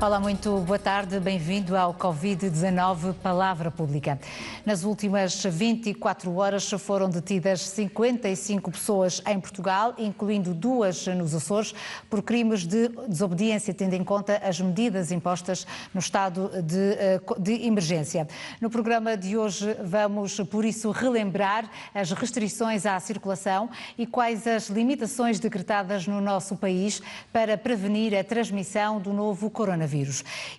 Olá, muito boa tarde, bem-vindo ao Covid-19 Palavra Pública. Nas últimas 24 horas foram detidas 55 pessoas em Portugal, incluindo 2 nos Açores, por crimes de desobediência, tendo em conta as medidas impostas no estado de emergência. No programa de hoje vamos, por isso, relembrar as restrições à circulação e quais as limitações decretadas no nosso país para prevenir a transmissão do novo coronavírus.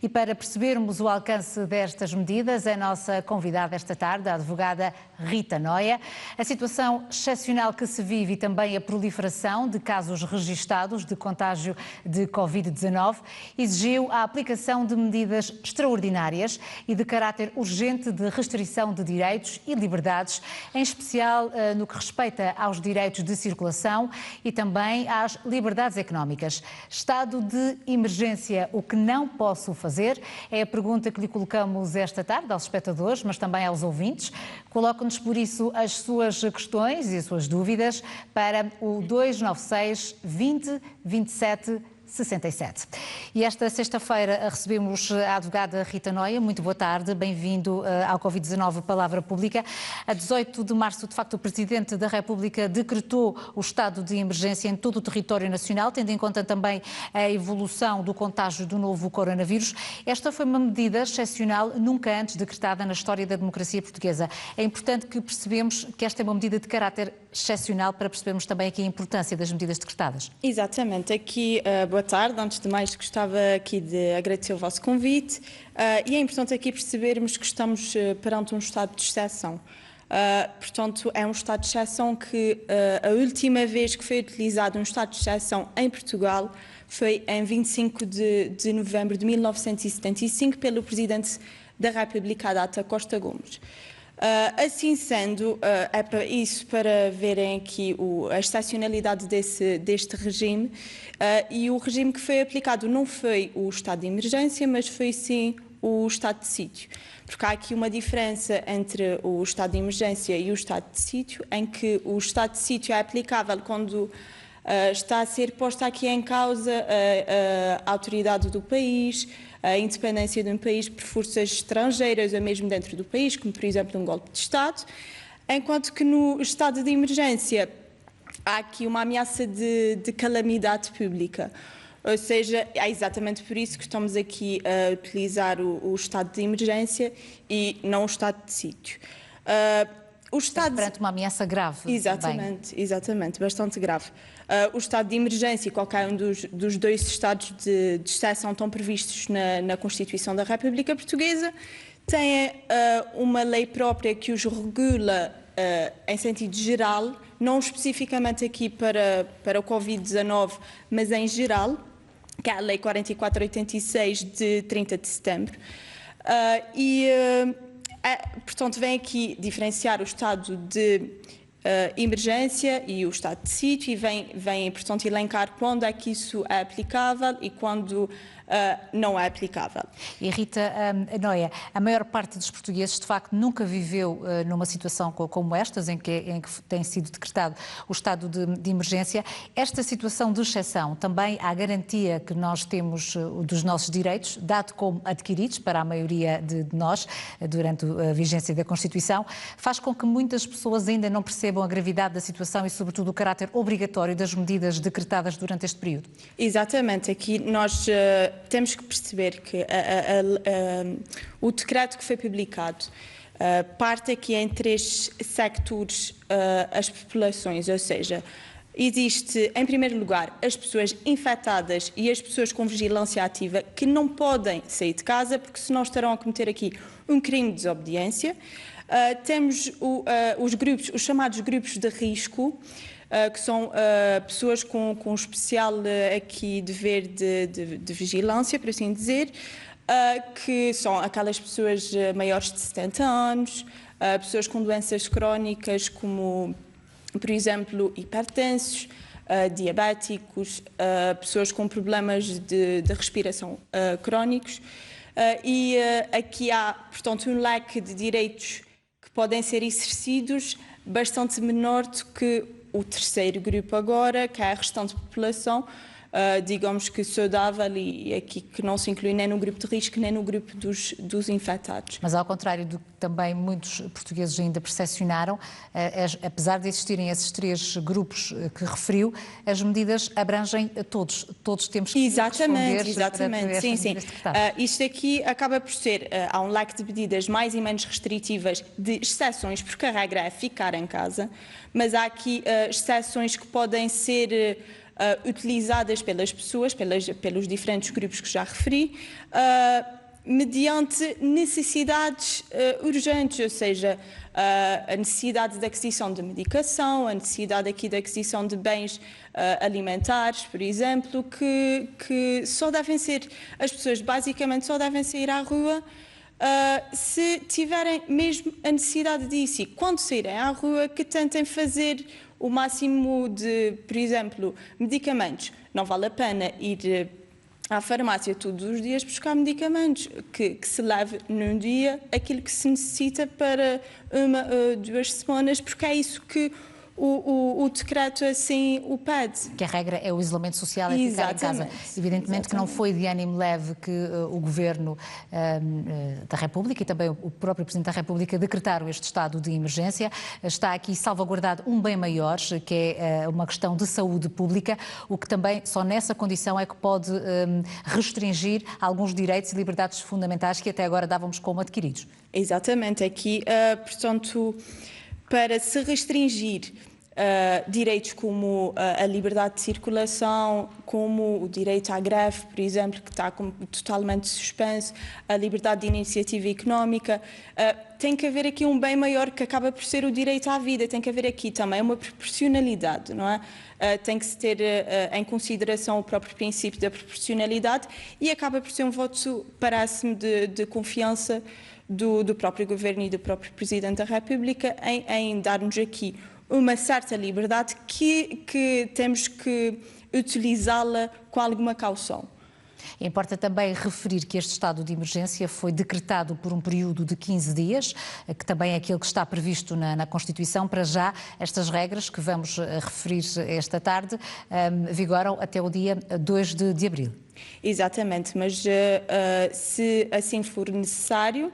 E para percebermos o alcance destas medidas, a nossa convidada esta tarde, a advogada Rita Noia. A situação excepcional que se vive e também a proliferação de casos registados de contágio de Covid-19 exigiu a aplicação de medidas extraordinárias e de caráter urgente de restrição de direitos e liberdades, em especial no que respeita aos direitos de circulação e também às liberdades económicas. Estado de emergência, o que não posso fazer? É a pergunta que lhe colocamos esta tarde aos espectadores, mas também aos ouvintes. Colocam-nos, por isso, as suas questões e as suas dúvidas para o 296 20 27 67. E esta sexta-feira recebemos a advogada Rita Noia. Muito boa tarde, bem-vindo ao Covid-19 Palavra Pública. A 18 de março, de facto, o Presidente da República decretou o estado de emergência em todo o território nacional, tendo em conta também a evolução do contágio do novo coronavírus. Esta foi uma medida excepcional, nunca antes decretada na história da democracia portuguesa. É importante que percebemos que esta é uma medida de caráter excepcional para percebermos também aqui a importância das medidas decretadas. Exatamente. Aqui, boa tarde. Antes de mais, gostava aqui de agradecer o vosso convite e é importante aqui percebermos que estamos perante um estado de exceção. Portanto, é um estado de exceção que a última vez que foi utilizado um estado de exceção em Portugal foi em 25 de novembro de 1975 pelo Presidente da República, Data Costa Gomes. Assim sendo, é isso para verem aqui a excepcionalidade deste regime e o regime que foi aplicado não foi o estado de emergência, mas foi sim o estado de sítio. Porque há aqui uma diferença entre o estado de emergência e o estado de sítio, em que o estado de sítio é aplicável quando está a ser posta aqui em causa a autoridade do país, a independência de um país por forças estrangeiras ou mesmo dentro do país, como por exemplo um golpe de Estado, enquanto que no estado de emergência há aqui uma ameaça de calamidade pública. Ou seja, é exatamente por isso que estamos aqui a utilizar o estado de emergência e não o estado de sítio. O estado perante uma ameaça grave. Exatamente, bastante grave. O estado de emergência e qualquer um dos 2 estados de exceção estão previstos na Constituição da República Portuguesa. Tem uma lei própria que os regula em sentido geral, não especificamente aqui para o Covid-19, mas em geral, que é a Lei 4486 de 30 de setembro. Portanto, vem aqui diferenciar o estado de emergência e o estado de sítio e vem, portanto, elencar quando é que isso é aplicável e quando não é aplicável. E Rita Noia, a maior parte dos portugueses, de facto, nunca viveu numa situação como estas, em que tem sido decretado o estado de emergência. Esta situação de exceção, também há garantia que nós temos dos nossos direitos, dado como adquiridos para a maioria de nós, durante a vigência da Constituição, faz com que muitas pessoas ainda não percebam a gravidade da situação e, sobretudo, o caráter obrigatório das medidas decretadas durante este período. Exatamente. Aqui nós temos que perceber que o decreto que foi publicado parte aqui em 3 sectores as populações, ou seja, existe, em primeiro lugar, as pessoas infectadas e as pessoas com vigilância ativa que não podem sair de casa porque senão estarão a cometer aqui um crime de desobediência. Temos os chamados grupos de risco, que são pessoas com especial aqui dever de vigilância, por assim dizer, que são aquelas pessoas maiores de 70 anos, pessoas com doenças crónicas como, por exemplo, hipertensos, diabéticos, pessoas com problemas de respiração crónicos. Aqui há, portanto, um leque de direitos que podem ser exercidos bastante menor do que o terceiro grupo agora, que é a restante população, digamos que saudável e aqui que não se inclui nem no grupo de risco nem no grupo dos infectados. Mas ao contrário do que também muitos portugueses ainda percepcionaram, apesar de existirem esses 3 grupos que referiu, as medidas abrangem todos. Todos temos que responder exatamente, sim. Isto aqui acaba por ser, há um leque de medidas mais e menos restritivas de exceções, porque a regra é ficar em casa, mas há aqui exceções que podem ser utilizadas pelas pessoas, pelos diferentes grupos que já referi, mediante necessidades urgentes, ou seja, a necessidade de aquisição de medicação, a necessidade aqui de aquisição de bens alimentares, por exemplo, que só devem ser, as pessoas basicamente só devem sair à rua se tiverem mesmo a necessidade disso, e quando saírem à rua que tentem fazer o máximo de, por exemplo, medicamentos. Não vale a pena ir à farmácia todos os dias buscar medicamentos, que se leve num dia aquilo que se necessita para 1 ou 2 semanas, porque é isso que o decreto assim o pede. Que a regra é o isolamento social, é ficar em casa. Evidentemente que não foi de ânimo leve que o Governo da República e também o próprio Presidente da República decretaram este estado de emergência. Está aqui salvaguardado um bem maior, que é uma questão de saúde pública, o que também só nessa condição é que pode restringir alguns direitos e liberdades fundamentais que até agora dávamos como adquiridos. Exatamente. Aqui, portanto, para se restringir direitos como a liberdade de circulação, como o direito à greve, por exemplo, que está totalmente suspenso, a liberdade de iniciativa económica, tem que haver aqui um bem maior que acaba por ser o direito à vida, tem que haver aqui também uma proporcionalidade, não é? Tem que se ter em consideração o próprio princípio da proporcionalidade e acaba por ser um voto, parece-me, de confiança do próprio Governo e do próprio Presidente da República em dar-nos aqui uma certa liberdade que temos que utilizá-la com alguma caução. Importa também referir que este estado de emergência foi decretado por um período de 15 dias, que também é aquilo que está previsto na Constituição. Para já, estas regras que vamos referir esta tarde vigoram até o dia 2 de abril. Exatamente, mas se assim for necessário,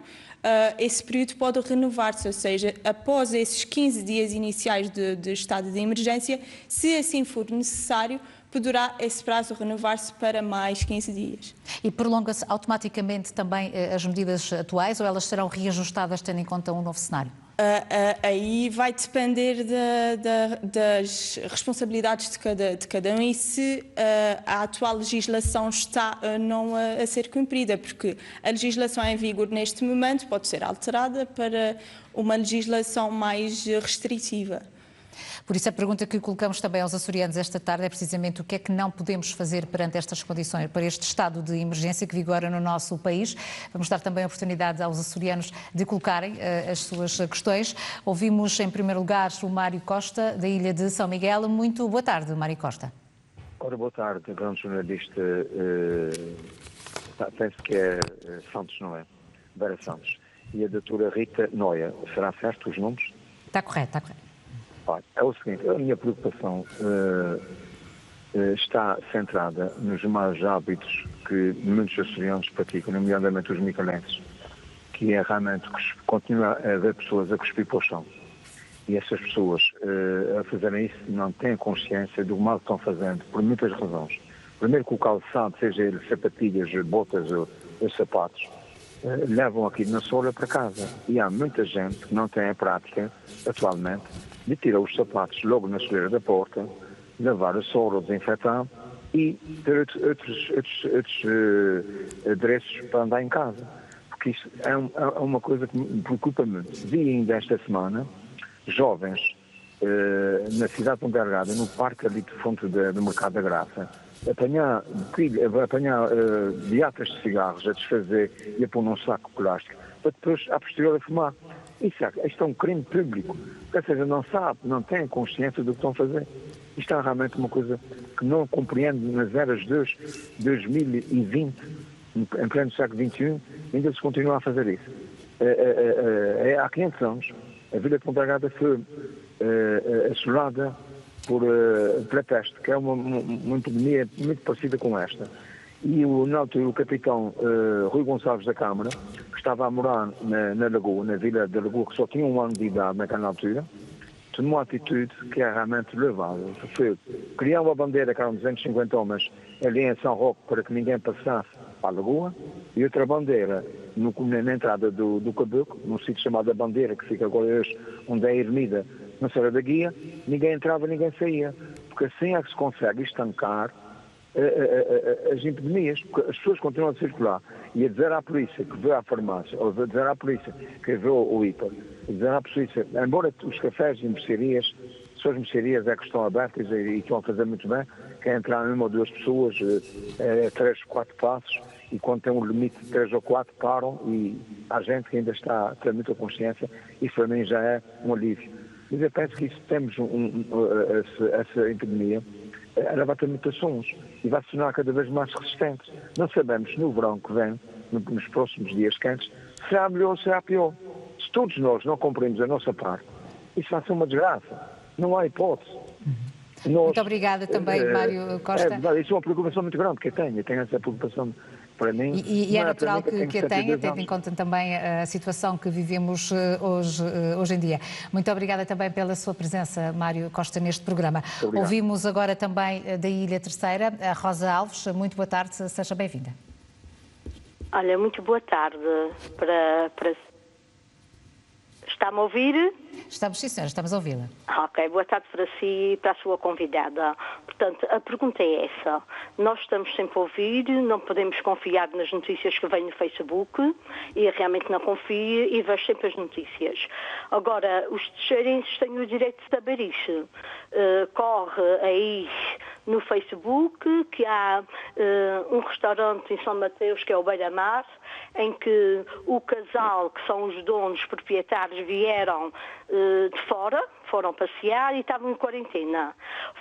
esse período pode renovar-se, ou seja, após esses 15 dias iniciais de estado de emergência, se assim for necessário, poderá esse prazo renovar-se para mais 15 dias. E prolonga-se automaticamente também as medidas atuais ou elas serão reajustadas tendo em conta um novo cenário? Aí vai depender das responsabilidades de cada um e se a atual legislação está ou não a ser cumprida, porque a legislação em vigor neste momento pode ser alterada para uma legislação mais restritiva. Por isso a pergunta que colocamos também aos açorianos esta tarde é precisamente o que é que não podemos fazer perante estas condições, para este estado de emergência que vigora no nosso país. Vamos dar também a oportunidade aos açorianos de colocarem as suas questões. Ouvimos em primeiro lugar o Mário Costa, da ilha de São Miguel. Muito boa tarde, Mário Costa. Ora, boa tarde, grande jornalista, penso que é Santos, não é? Vera Santos. E a doutora Rita Noia. Será certo os nomes? Está correto, está correto. É o seguinte, a minha preocupação está centrada nos maus hábitos que muitos açorianos praticam, nomeadamente os micalenses, que é realmente continua a haver pessoas a cuspir para o chão. E essas pessoas, a fazerem isso, não têm consciência do mal que estão fazendo, por muitas razões. Primeiro que o calçado, seja ele sapatilhas, botas ou sapatos, levam aquilo na sola para casa. E há muita gente que não tem a prática, atualmente, de tirar os sapatos logo na soleira da porta, lavar a sola, desinfetar e ter outros adereços para andar em casa. Porque isso é uma coisa que me preocupa muito. Vi ainda esta semana jovens na cidade de Ponta Delgada, no parque ali de frente do Mercado da Graça, apanhar beatas de cigarros, a desfazer e a pôr num saco plástico, para depois, a posterior, a fumar. Isto é um crime público. Ou seja, não sabe, não tem consciência do que estão a fazer. Isto é realmente uma coisa que não compreendo nas eras de 2020, em pleno século XXI, ainda se continua a fazer isso. Há 500 anos, a Vila de Ponta Delgada foi assolada pela peste, que é uma epidemia muito parecida com esta. E na altura o capitão Rui Gonçalves da Câmara, que estava a morar na Lagoa, na vila da Lagoa, que só tinha 1 ano de idade naquela altura, tomou uma atitude que é realmente louvável. Foi criar uma bandeira, que eram 250 homens, ali em São Roque, para que ninguém passasse para a Lagoa, e outra bandeira na entrada do Caboclo, num sítio chamado A Bandeira, que fica agora hoje onde é a Ermida, na Serra da Guia, ninguém entrava, ninguém saía. Porque assim é que se consegue estancar as epidemias, porque as pessoas continuam a circular e a dizer à polícia que veio à farmácia, ou a dizer à polícia que veio ao hiper, a dizer à polícia, embora os cafés e mercearias, só as mercearias é que estão abertas e estão a fazer muito bem, que é entrar 1 ou 2 pessoas, 3, 4 passos, e quando tem um limite de 3 ou 4 param, e há gente que ainda está a ter muita consciência, isso para mim já é um alívio. Mas eu penso que isso temos essa epidemia, ela vai ter mutações e vai se tornar cada vez mais resistente. Não sabemos se no verão que vem, nos próximos dias quentes, será melhor ou será pior. Se todos nós não cumprimos a nossa parte, isso vai ser uma desgraça. Não há hipótese. Muito obrigada também, Mário Costa. Isso é uma preocupação muito grande que eu tenho essa preocupação para mim. E é natural que a tenha, tendo em conta também a situação que vivemos hoje em dia. Muito obrigada também pela sua presença, Mário Costa, neste programa. Ouvimos agora também da Ilha Terceira, a Rosa Alves. Muito boa tarde, seja bem-vinda. Olha, muito boa tarde para... Está-me a ouvir? Estamos, sim, senhora, estamos a ouvi-la. Ok, boa tarde para si e para a sua convidada. Portanto, a pergunta é essa. Nós estamos sempre a ouvir, não podemos confiar nas notícias que vêm no Facebook, e eu realmente não confio e vejo sempre as notícias. Agora, os terceirenses têm o direito de saber isso. Corre aí no Facebook que há um restaurante em São Mateus, que é o Beira-Mar, em que o casal, que são os donos proprietários, vieram de fora, foram passear e estavam em quarentena.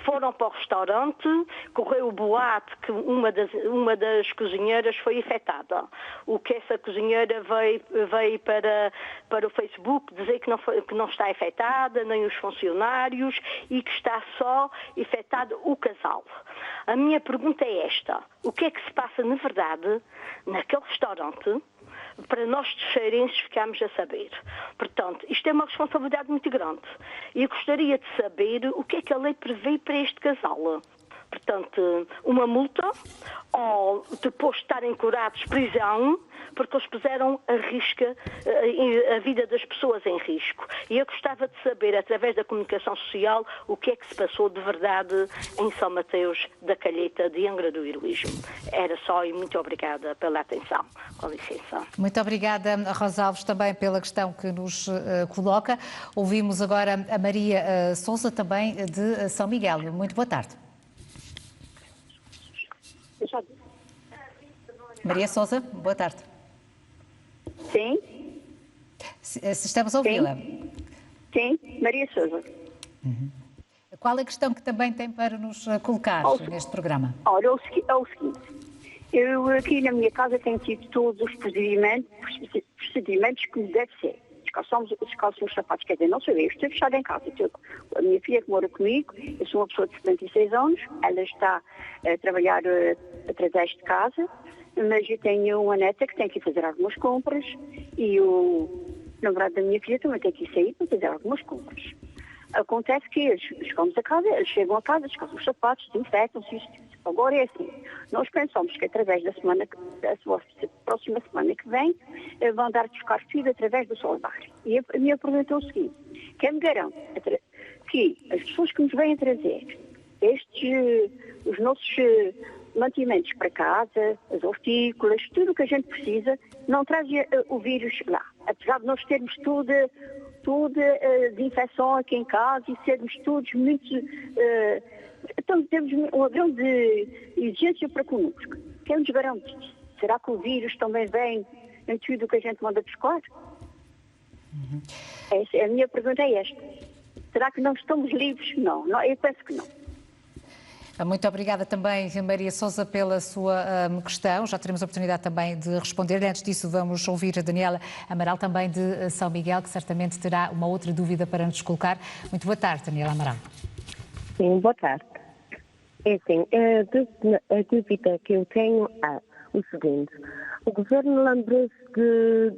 Foram para o restaurante, correu o boato que uma das cozinheiras foi infectada. O que essa cozinheira veio para o Facebook dizer que não está infectada, nem os funcionários, e que está só infectado o casal. A minha pergunta é esta: o que é que se passa na verdade naquele restaurante para nós terceirenses ficarmos a saber? Portanto, isto é uma responsabilidade muito grande. E eu gostaria de saber o que é que a lei prevê para este casal. Portanto, uma multa ou depois de estarem curados, prisão, porque eles puseram a vida das pessoas em risco. E eu gostava de saber, através da comunicação social, o que é que se passou de verdade em São Mateus da Calheta de Angra do Heroísmo. Era só, e muito obrigada pela atenção. Com licença. Muito obrigada, Rosa Alves, também pela questão que nos coloca. Ouvimos agora a Maria Sousa, também de São Miguel. Muito boa tarde. Maria Sousa, boa tarde. Sim. Estamos a ouvi-la. Sim, Maria Sousa. Qual é a questão que também tem para nos colocar neste programa? Ora, é o seguinte. Eu aqui na minha casa tenho tido todos os procedimentos que deve ser. Descalçamos os sapatos, quer dizer, não sei, eu estou fechada em casa. A minha filha que mora comigo, eu sou uma pessoa de 76 anos, ela está a trabalhar através de casa, mas eu tenho uma neta que tem que ir fazer algumas compras e o namorado da minha filha também tem que ir sair para fazer algumas compras. Acontece que eles chegamos a casa, eles chegam a casa, descalçam os sapatos, desinfetam-se. Agora é assim, nós pensamos que através da próxima semana que vem, vão dar a buscar filho através do Solidar. E a minha pergunta é o seguinte: quem me garante que as pessoas que nos vêm trazer os nossos mantimentos para casa, as hortícolas, tudo o que a gente precisa, não traz o vírus lá. Apesar de nós termos tudo de infecção aqui em casa e sermos todos muito... então temos uma grande exigência para connosco. Quem nos garante? Será que o vírus também vem em tudo o que a gente manda buscar? A minha pergunta é esta. Será que não estamos livres? Não, eu penso que não. Muito obrigada também, Maria Sousa, pela sua questão. Já teremos a oportunidade também de responder. Antes disso, vamos ouvir a Daniela Amaral, também de São Miguel, que certamente terá uma outra dúvida para nos colocar. Muito boa tarde, Daniela Amaral. Sim, boa tarde. É assim, a dúvida que eu tenho é o seguinte: o governo lembrou-se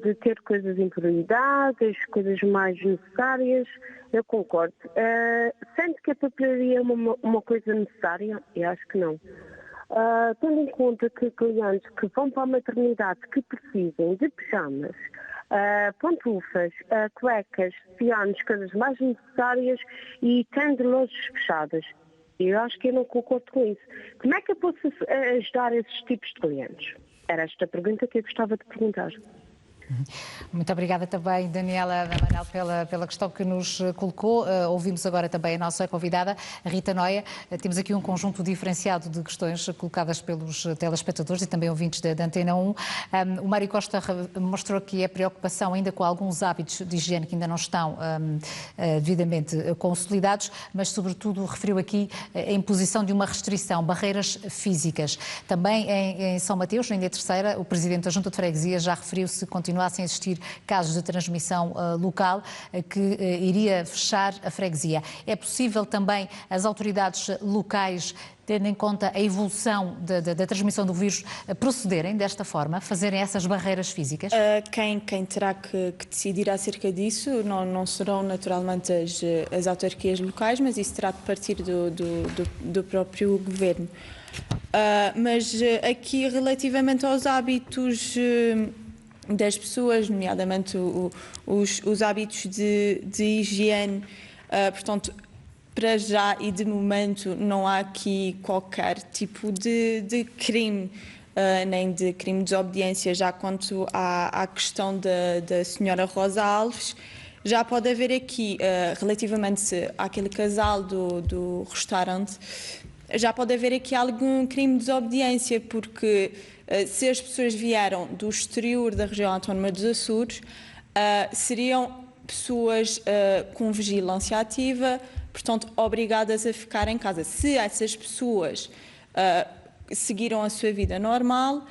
de ter coisas em prioridade, as coisas mais necessárias, eu concordo. Sendo que a papelaria é uma coisa necessária? Eu acho que não. Tendo em conta que clientes que vão para a maternidade que precisem de pijamas, pantufas, cuecas, pianos, coisas mais necessárias e têm lojas fechadas, eu acho que eu não concordo com isso. Como é que eu posso ajudar esses tipos de clientes? Era esta a pergunta que eu gostava de perguntar. Muito obrigada também, Daniela Manel, pela questão que nos colocou. Ouvimos agora também a nossa convidada, a Rita Noia. Temos aqui um conjunto diferenciado de questões colocadas pelos telespectadores e também ouvintes da Antena 1. O Mário Costa mostrou aqui a preocupação ainda com alguns hábitos de higiene que ainda não estão devidamente consolidados, mas sobretudo referiu aqui a imposição de uma restrição, barreiras físicas. Também em São Mateus, na Ilha Terceira, o Presidente da Junta de Freguesia já referiu se continuassem a existir casos de transmissão local que iria fechar a freguesia. É possível também as autoridades locais, tendo em conta a evolução da transmissão do vírus, procederem desta forma, fazerem essas barreiras físicas? Quem terá que decidir acerca disso não serão naturalmente as autarquias locais, mas isso terá de partir do próprio governo. Mas aqui, relativamente aos hábitos das pessoas, nomeadamente os hábitos de higiene, portanto, para já e de momento não há aqui qualquer tipo de crime, nem de crime de desobediência. Já quanto à questão da senhora Rosa Alves, já pode haver aqui, relativamente àquele casal do restaurante, já pode haver aqui algum crime de desobediência, porque se as pessoas vieram do exterior da região autónoma dos Açores, seriam pessoas com vigilância ativa, portanto, obrigadas a ficar em casa. Se essas pessoas seguiram a sua vida normal,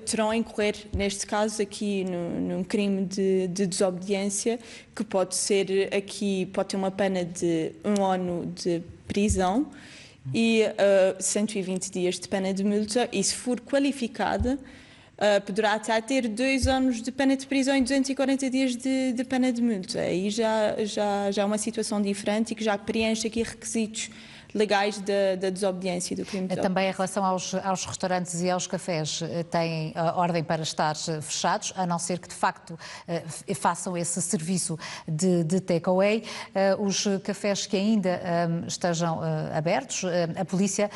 terão a incorrer, neste caso aqui, num crime de desobediência, que pode ter uma pena de 1 ano de prisão e 120 dias de pena de multa, e se for qualificada, poderá até ter 2 anos de pena de prisão e 240 dias de pena de multa. Aí já é uma situação diferente e que já preenche aqui requisitos legais da desobediência e do crime de desobediência. Também em relação aos restaurantes e aos cafés, têm ordem para estar fechados, a não ser que de facto façam esse serviço de takeaway. Os cafés que ainda estejam abertos, a polícia,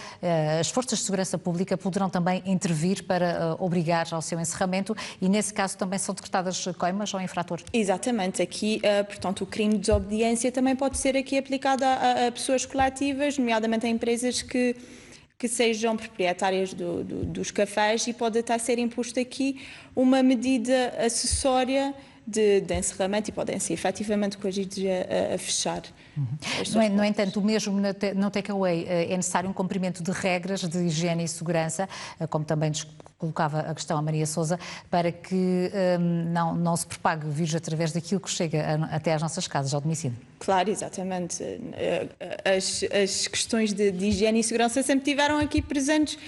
as forças de segurança pública poderão também intervir para obrigar ao seu encerramento e nesse caso também são decretadas coimas ao infrator. Exatamente. Aqui, portanto, o crime de desobediência também pode ser aqui aplicado a pessoas coletivas, nomeadamente a empresas que sejam proprietárias dos cafés, e pode até ser imposto aqui uma medida acessória de encerramento e podem ser efetivamente coagidos a fechar. No entanto, mesmo no takeaway é necessário um cumprimento de regras de higiene e segurança, como também colocava a questão a Maria Sousa, para que não se propague o vírus através daquilo que chega até às nossas casas, ao domicílio. Claro, exatamente. As questões de higiene e segurança sempre tiveram aqui presentes,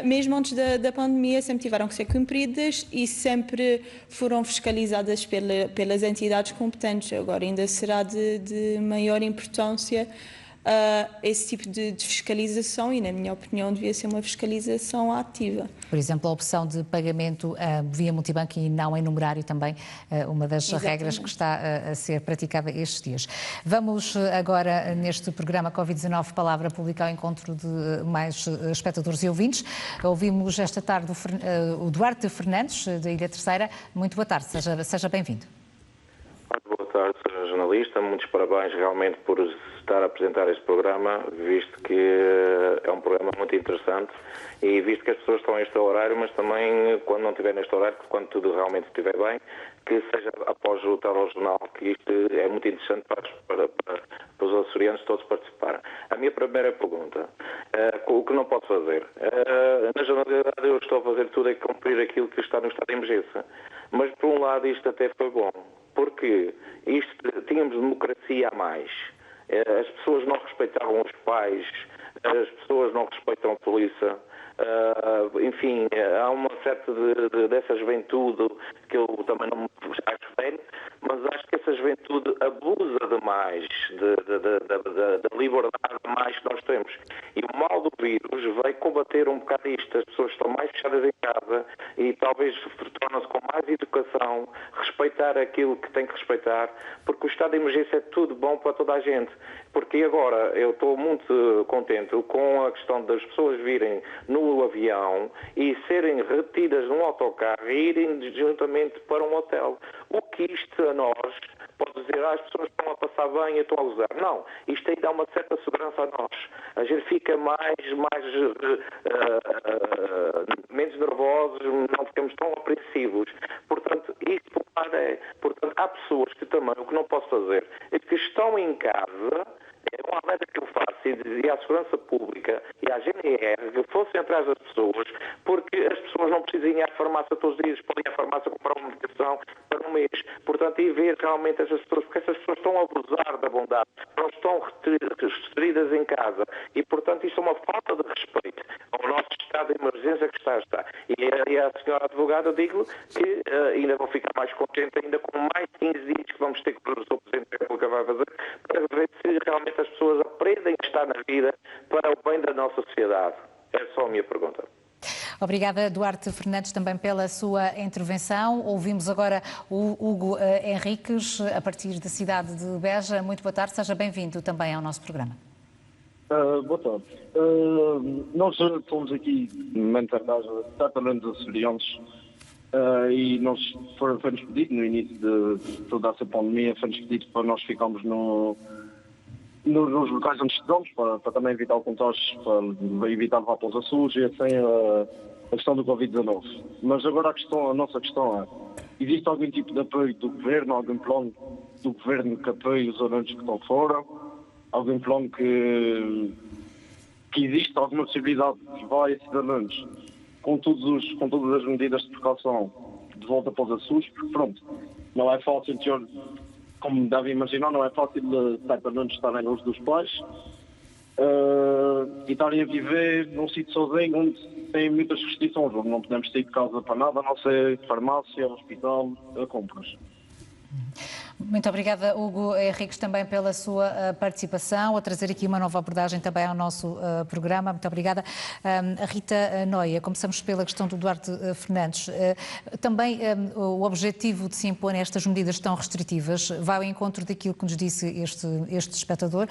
mesmo antes da pandemia, sempre tiveram que ser cumpridas e sempre foram fiscalizadas pelas entidades competentes. Agora ainda será de maior importância esse tipo de fiscalização e, na minha opinião, devia ser uma fiscalização ativa. Por exemplo, a opção de pagamento via multibanco e não em numerário também, uma das regras que está a ser praticada estes dias. Vamos agora, neste programa Covid-19, Palavra Pública, ao encontro de mais espectadores e ouvintes. Ouvimos esta tarde o Duarte Fernandes, da Ilha Terceira. Muito boa tarde, seja bem-vindo. Boa tarde, Sr. Jornalista. Muitos parabéns realmente por estar a apresentar este programa, visto que é um programa muito interessante e visto que as pessoas estão a este horário, mas também quando não estiver neste horário, quando tudo realmente estiver bem, que seja após o telejornal, que isto é muito interessante para os açorianos todos participarem. A minha primeira pergunta, o que não pode fazer? Na generalidade eu estou a fazer tudo é cumprir aquilo que está no estado de emergência, mas por um lado isto até foi bom, porque tínhamos democracia a mais. As pessoas não respeitavam os pais, as pessoas não respeitam a polícia. Enfim, há uma certa dessa juventude que eu também não acho bem, mas acho que essa juventude abusa demais da liberdade mais que nós temos. E o mal do vírus veio combater um bocado isto. As pessoas estão mais fechadas em casa e talvez tornam-se com mais educação, respeitar aquilo que tem que respeitar, porque o estado de emergência é tudo bom para toda a gente. Porque agora eu estou muito contente com a questão das pessoas virem no avião e serem retidas num autocarro e irem juntamente para um hotel. O que isto a nós pode dizer, as pessoas estão a passar bem e estão a usar. Não, isto aí dá uma certa segurança a nós. A gente fica menos nervosos, não ficamos tão apreensivos. Portanto, isso portanto, há pessoas que também, o que não posso fazer, é que estão em casa. É uma alerta que eu faço e à Segurança Pública e à GNR que fossem atrás das pessoas, porque as pessoas não precisam ir à farmácia todos os dias, podem ir à farmácia comprar uma medicação para um mês. Portanto, e ver realmente essas pessoas, porque essas pessoas estão a abusar da bondade, não estão restritas em casa e, portanto, isto é uma falta de respeito ao nosso estado de emergência que está. E a senhora advogada, digo que ainda vou ficar mais contente ainda com mais 15 dias que vamos ter que o Sr. Presidente da República vai fazer para ver se realmente as pessoas aprendem a estar na vida para o bem da nossa sociedade. É só a minha pergunta. Obrigada, Duarte Fernandes, também pela sua intervenção. Ouvimos agora o Hugo Henriques, a partir da cidade de Beja. Muito boa tarde, seja bem-vindo também ao nosso programa. Boa tarde. Nós fomos aqui mentalmente de açorianos e nós foi-nos pedido, no início de toda essa pandemia, foi-nos pedido para nós ficarmos nos locais onde estudamos, para também evitar o contágio, para evitar levar pousa suja e assim a questão do Covid-19. Mas agora a nossa questão é, existe algum tipo de apoio do Governo, algum plano do Governo que apoie os alunos que estão fora? Algum plano que existe alguma possibilidade de levar esses alunos com todas as medidas de precaução de volta para os Açores? Porque pronto, não é fácil, como devem imaginar, não é fácil para alunos estarem longe dos pais e estarem a viver num sítio sozinho onde tem muitas restrições, onde não podemos sair de casa para nada, a não ser farmácia, hospital, compras. Muito obrigada, Hugo Henriques, também pela sua participação, a trazer aqui uma nova abordagem também ao nosso programa. Muito obrigada. A Rita Noia, começamos pela questão do Duarte Fernandes. Também o objetivo de se impor estas medidas tão restritivas vai ao encontro daquilo que nos disse este espectador,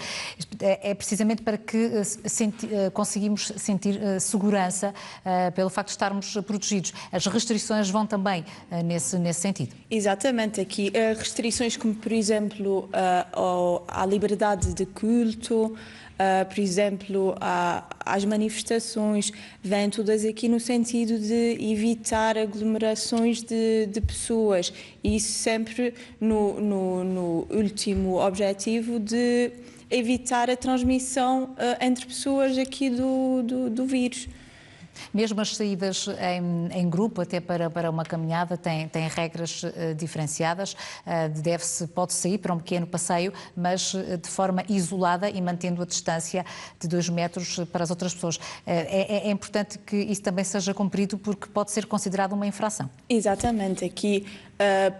é precisamente para que conseguimos sentir segurança pelo facto de estarmos protegidos. As restrições vão também nesse sentido. Exatamente, aqui restrições como, por exemplo, à liberdade de culto, por exemplo, às manifestações, vêm todas aqui no sentido de evitar aglomerações de pessoas. E isso sempre no último objetivo de evitar a transmissão entre pessoas aqui do vírus. Mesmo as saídas em grupo, até para uma caminhada, têm regras diferenciadas. Pode sair para um pequeno passeio, mas de forma isolada e mantendo a distância de 2 metros para as outras pessoas. É importante que isso também seja cumprido, porque pode ser considerado uma infração. Exatamente. Aqui,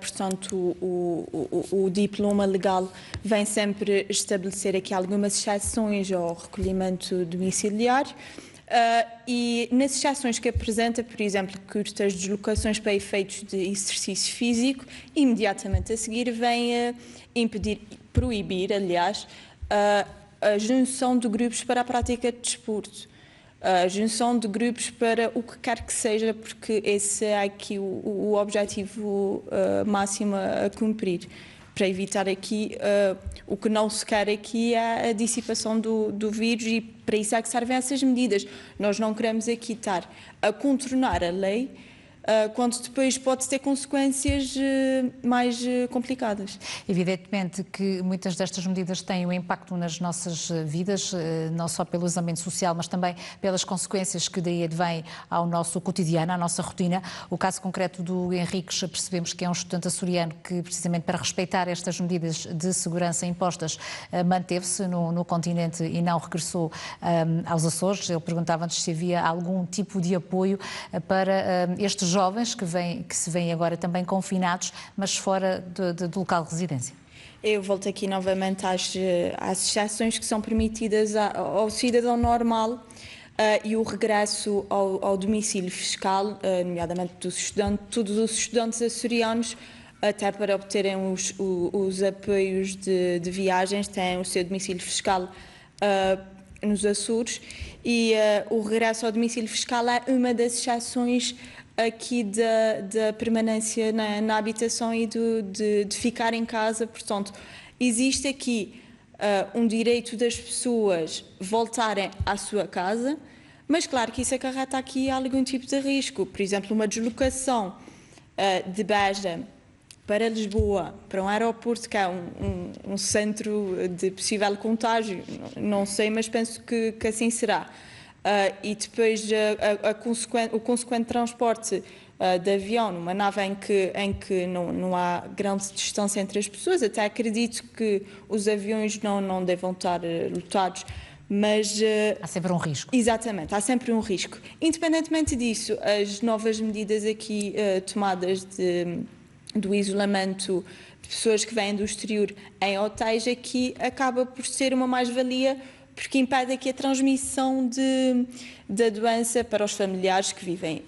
portanto, o diploma legal vem sempre estabelecer aqui algumas exceções ao recolhimento domiciliar. E nas exceções que apresenta, por exemplo, curtas deslocações para efeitos de exercício físico, imediatamente a seguir vem proibir, aliás, a junção de grupos para a prática de desporto. A junção de grupos para o que quer que seja, porque esse é aqui o objetivo máximo a cumprir. Para evitar aqui, o que não se quer aqui é a dissipação do vírus, e para isso é que servem essas medidas. Nós não queremos aqui estar a contornar a lei quando depois pode ter consequências mais complicadas. Evidentemente que muitas destas medidas têm um impacto nas nossas vidas, não só pelo isolamento social, mas também pelas consequências que daí advêm ao nosso cotidiano, à nossa rotina. O caso concreto do Henriques, percebemos que é um estudante açoriano que, precisamente para respeitar estas medidas de segurança impostas, manteve-se no continente e não regressou aos Açores. Eu perguntava antes se havia algum tipo de apoio para estes jovens que se veem agora também confinados, mas fora do local de residência. Eu volto aqui novamente às exceções que são permitidas ao cidadão normal e o regresso ao domicílio fiscal, nomeadamente todos os estudantes açorianos, até para obterem os apoios de viagens, têm o seu domicílio fiscal nos Açores, e o regresso ao domicílio fiscal é uma das exceções aqui da permanência na habitação e de ficar em casa. Portanto, existe aqui um direito das pessoas voltarem à sua casa, mas claro que isso acarreta aqui algum tipo de risco. Por exemplo, uma deslocação de Beja para Lisboa, para um aeroporto que é um centro de possível contágio, não sei, mas penso que assim será. E depois o consequente transporte de avião, numa nave em que não há grande distância entre as pessoas. Até acredito que os aviões não devam estar lotados, mas... há sempre um risco. Exatamente, há sempre um risco. Independentemente disso, as novas medidas aqui tomadas do isolamento de pessoas que vêm do exterior em hotéis aqui acaba por ser uma mais-valia, porque impede aqui a transmissão da doença para os familiares que vivem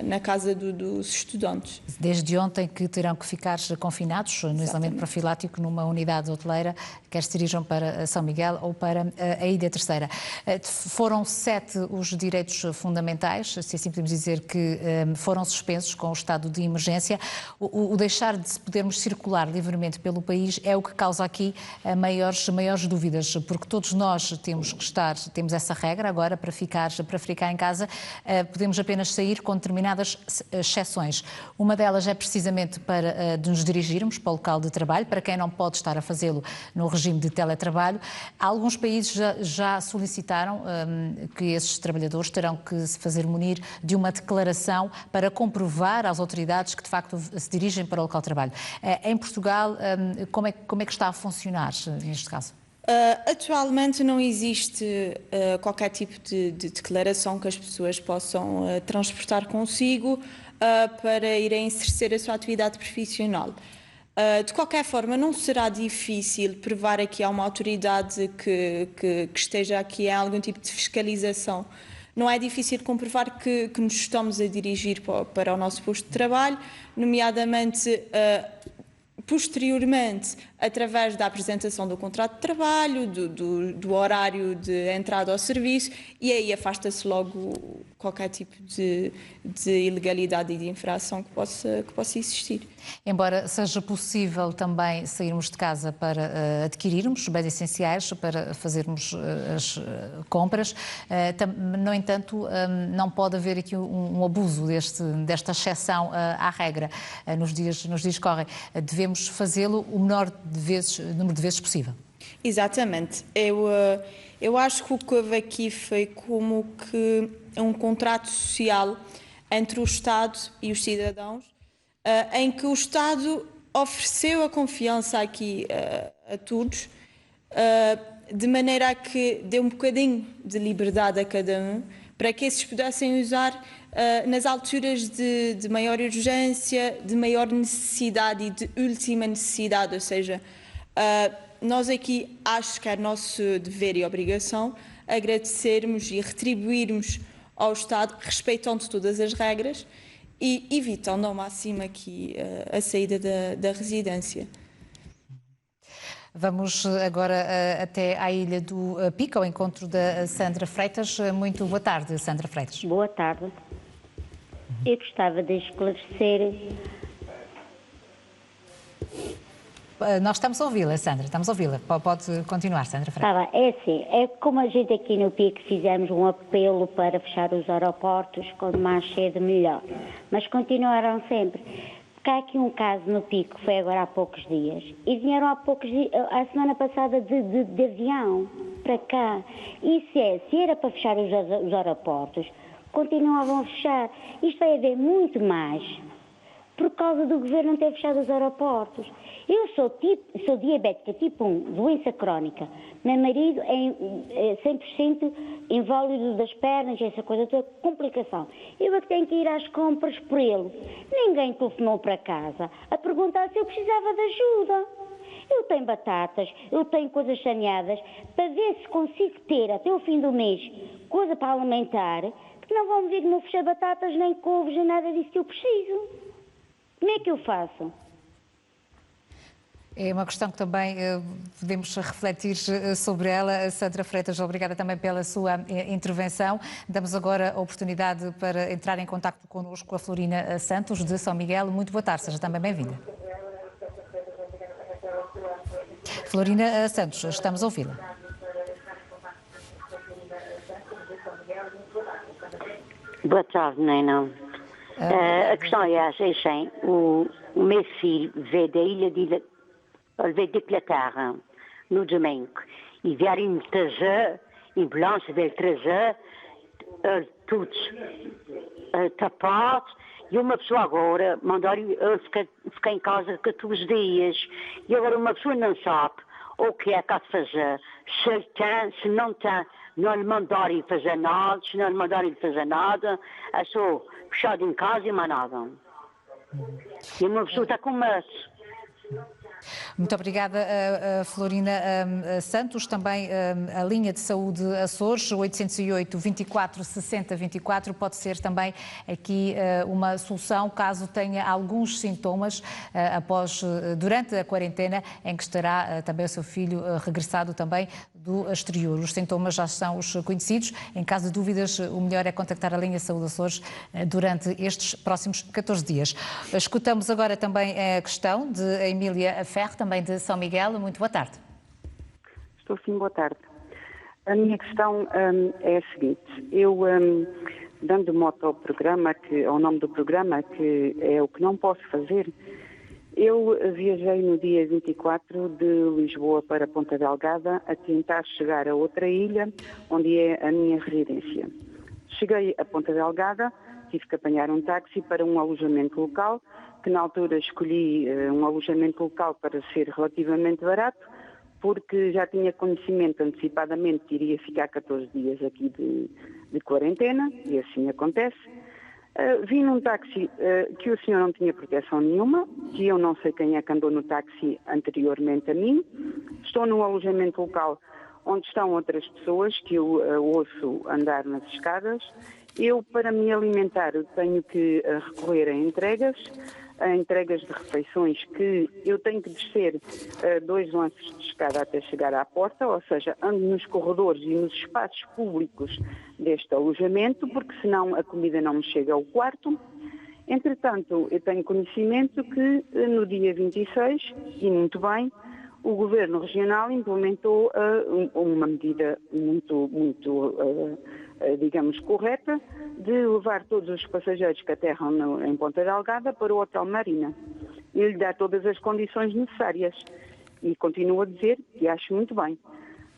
na casa dos estudantes. Desde ontem que terão que ficar confinados no isolamento profilático numa unidade hoteleira, quer se dirijam para São Miguel ou para a Ilha Terceira. Foram 7 os direitos fundamentais, se assim podemos dizer, que foram suspensos com o estado de emergência. O deixar de podermos circular livremente pelo país é o que causa aqui maiores dúvidas, porque todos nós temos essa regra agora para ficar em casa, podemos apenas sair com determinadas exceções. Uma delas é precisamente para nos dirigirmos para o local de trabalho, para quem não pode estar a fazê-lo no regime de teletrabalho. Alguns países já solicitaram que esses trabalhadores terão que se fazer munir de uma declaração para comprovar às autoridades que de facto se dirigem para o local de trabalho. Em Portugal, como é que está a funcionar neste caso? Atualmente não existe qualquer tipo de declaração que as pessoas possam transportar consigo para irem exercer a sua atividade profissional. De qualquer forma, não será difícil provar aqui a uma autoridade que esteja aqui em algum tipo de fiscalização. Não é difícil comprovar que nos estamos a dirigir para o nosso posto de trabalho, nomeadamente posteriormente, através da apresentação do contrato de trabalho, do horário de entrada ao serviço, e aí afasta-se logo qualquer tipo de ilegalidade e de infração que possa existir. Embora seja possível também sairmos de casa para adquirirmos bens essenciais, para fazermos as compras, no entanto, não pode haver aqui um abuso desta exceção à regra. Nos dias que correm, devemos fazê-lo o menor número de vezes possível. Exatamente. Eu acho que o que houve aqui foi como que um contrato social entre o Estado e os cidadãos, em que o Estado ofereceu a confiança aqui a todos, de maneira a que deu um bocadinho de liberdade a cada um, para que esses pudessem usar nas alturas de maior urgência, de maior necessidade e de última necessidade. Ou seja, nós aqui acho que é nosso dever e obrigação agradecermos e retribuirmos ao Estado, respeitando todas as regras e evitando ao máximo aqui a saída da residência. Vamos agora até à Ilha do Pico, ao encontro da Sandra Freitas. Muito boa tarde, Sandra Freitas. Boa tarde. Eu gostava de esclarecer Nós estamos a ouvi-la, Sandra, estamos a ouvi-la. Pode continuar, Sandra Freire. Tá bem, é assim, é como a gente aqui no PIC fizemos um apelo para fechar os aeroportos, quanto mais cedo melhor, mas continuaram sempre. Porque há aqui um caso no PIC, que foi agora há poucos dias, e vieram há poucos dias, a semana passada de avião para cá. E se era para fechar os aeroportos, continuavam a fechar. Isto vai haver muito mais por causa do governo não ter fechado os aeroportos. Eu sou diabética tipo 1, doença crónica. Meu marido é 100% inválido das pernas, essa coisa toda, complicação. Eu é que tenho que ir às compras por ele. Ninguém telefonou para casa a perguntar se eu precisava de ajuda. Eu tenho batatas, eu tenho coisas saneadas, para ver se consigo ter até o fim do mês coisa para alimentar, que não vão me vir não fechar batatas, nem couves, nem nada disso que eu preciso. Como é que eu faço? É uma questão que também podemos refletir sobre ela. Sandra Freitas, obrigada também pela sua intervenção. Damos agora a oportunidade para entrar em contacto connosco a Florina Santos, de São Miguel. Muito boa tarde, seja também bem-vinda. Florina Santos, estamos a ouvi-la. Boa tarde, Nena. A questão é assim, o meu filho veio da ilha de Inglaterra no domingo e vieram trazer, em ambulância veio trazer todos tapados, e uma pessoa agora mandar ficar em casa 14 dias, e agora uma pessoa não sabe o que é que há de fazer, se tem, se não tem, não lhe mandarem fazer nada, se não lhe mandarem fazer nada, é só fechado em casa e mais nada. E uma pessoa está com medo. Muito obrigada, Florina Santos. Também a linha de saúde Açores, 808 24 60 24, pode ser também aqui uma solução caso tenha alguns sintomas durante a quarentena em que estará também o seu filho regressado também do exterior. Os sintomas já são os conhecidos. Em caso de dúvidas, o melhor é contactar a linha Saúde Açores durante estes próximos 14 dias. Escutamos agora também a questão de Emília Ferro, também de São Miguel. Muito boa tarde. Estou sim, boa tarde. A minha questão é a seguinte. Eu, dando moto ao programa, ao nome do programa, que é o que não posso fazer, eu viajei no dia 24 de Lisboa para Ponta Delgada a tentar chegar a outra ilha, onde é a minha residência. Cheguei a Ponta Delgada, tive que apanhar um táxi para um alojamento local, que na altura escolhi um alojamento local para ser relativamente barato, porque já tinha conhecimento antecipadamente que iria ficar 14 dias aqui de quarentena, e assim acontece. Vim num táxi que o senhor não tinha proteção nenhuma, que eu não sei quem é que andou no táxi anteriormente a mim. Estou num alojamento local onde estão outras pessoas que eu ouço andar nas escadas. Eu, para me alimentar, tenho que recorrer a entregas de refeições, que eu tenho que descer 2 lances de escada até chegar à porta, ou seja, ando nos corredores e nos espaços públicos deste alojamento, porque senão a comida não me chega ao quarto. Entretanto, eu tenho conhecimento que no dia 26, e muito bem, o Governo Regional implementou uma medida digamos, correta, de levar todos os passageiros que aterram em Ponta Delgada para o Hotel Marina e lhe dar todas as condições necessárias. E continuo a dizer que acho muito bem.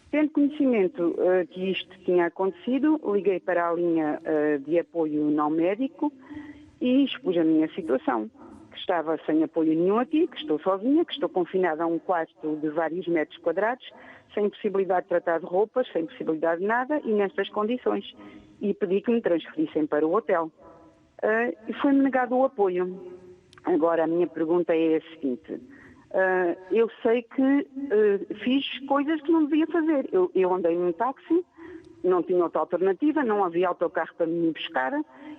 Tendo conhecimento que isto tinha acontecido, liguei para a linha de apoio não médico e expus a minha situação, que estava sem apoio nenhum aqui, que estou sozinha, que estou confinada a um quarto de vários metros quadrados, sem possibilidade de tratar de roupas, sem possibilidade de nada e nestas condições. E pedi que me transferissem para o hotel. E foi-me negado o apoio. Agora, a minha pergunta é a seguinte. Eu sei que fiz coisas que não devia fazer. Eu andei num táxi, não tinha outra alternativa, não havia autocarro para me buscar.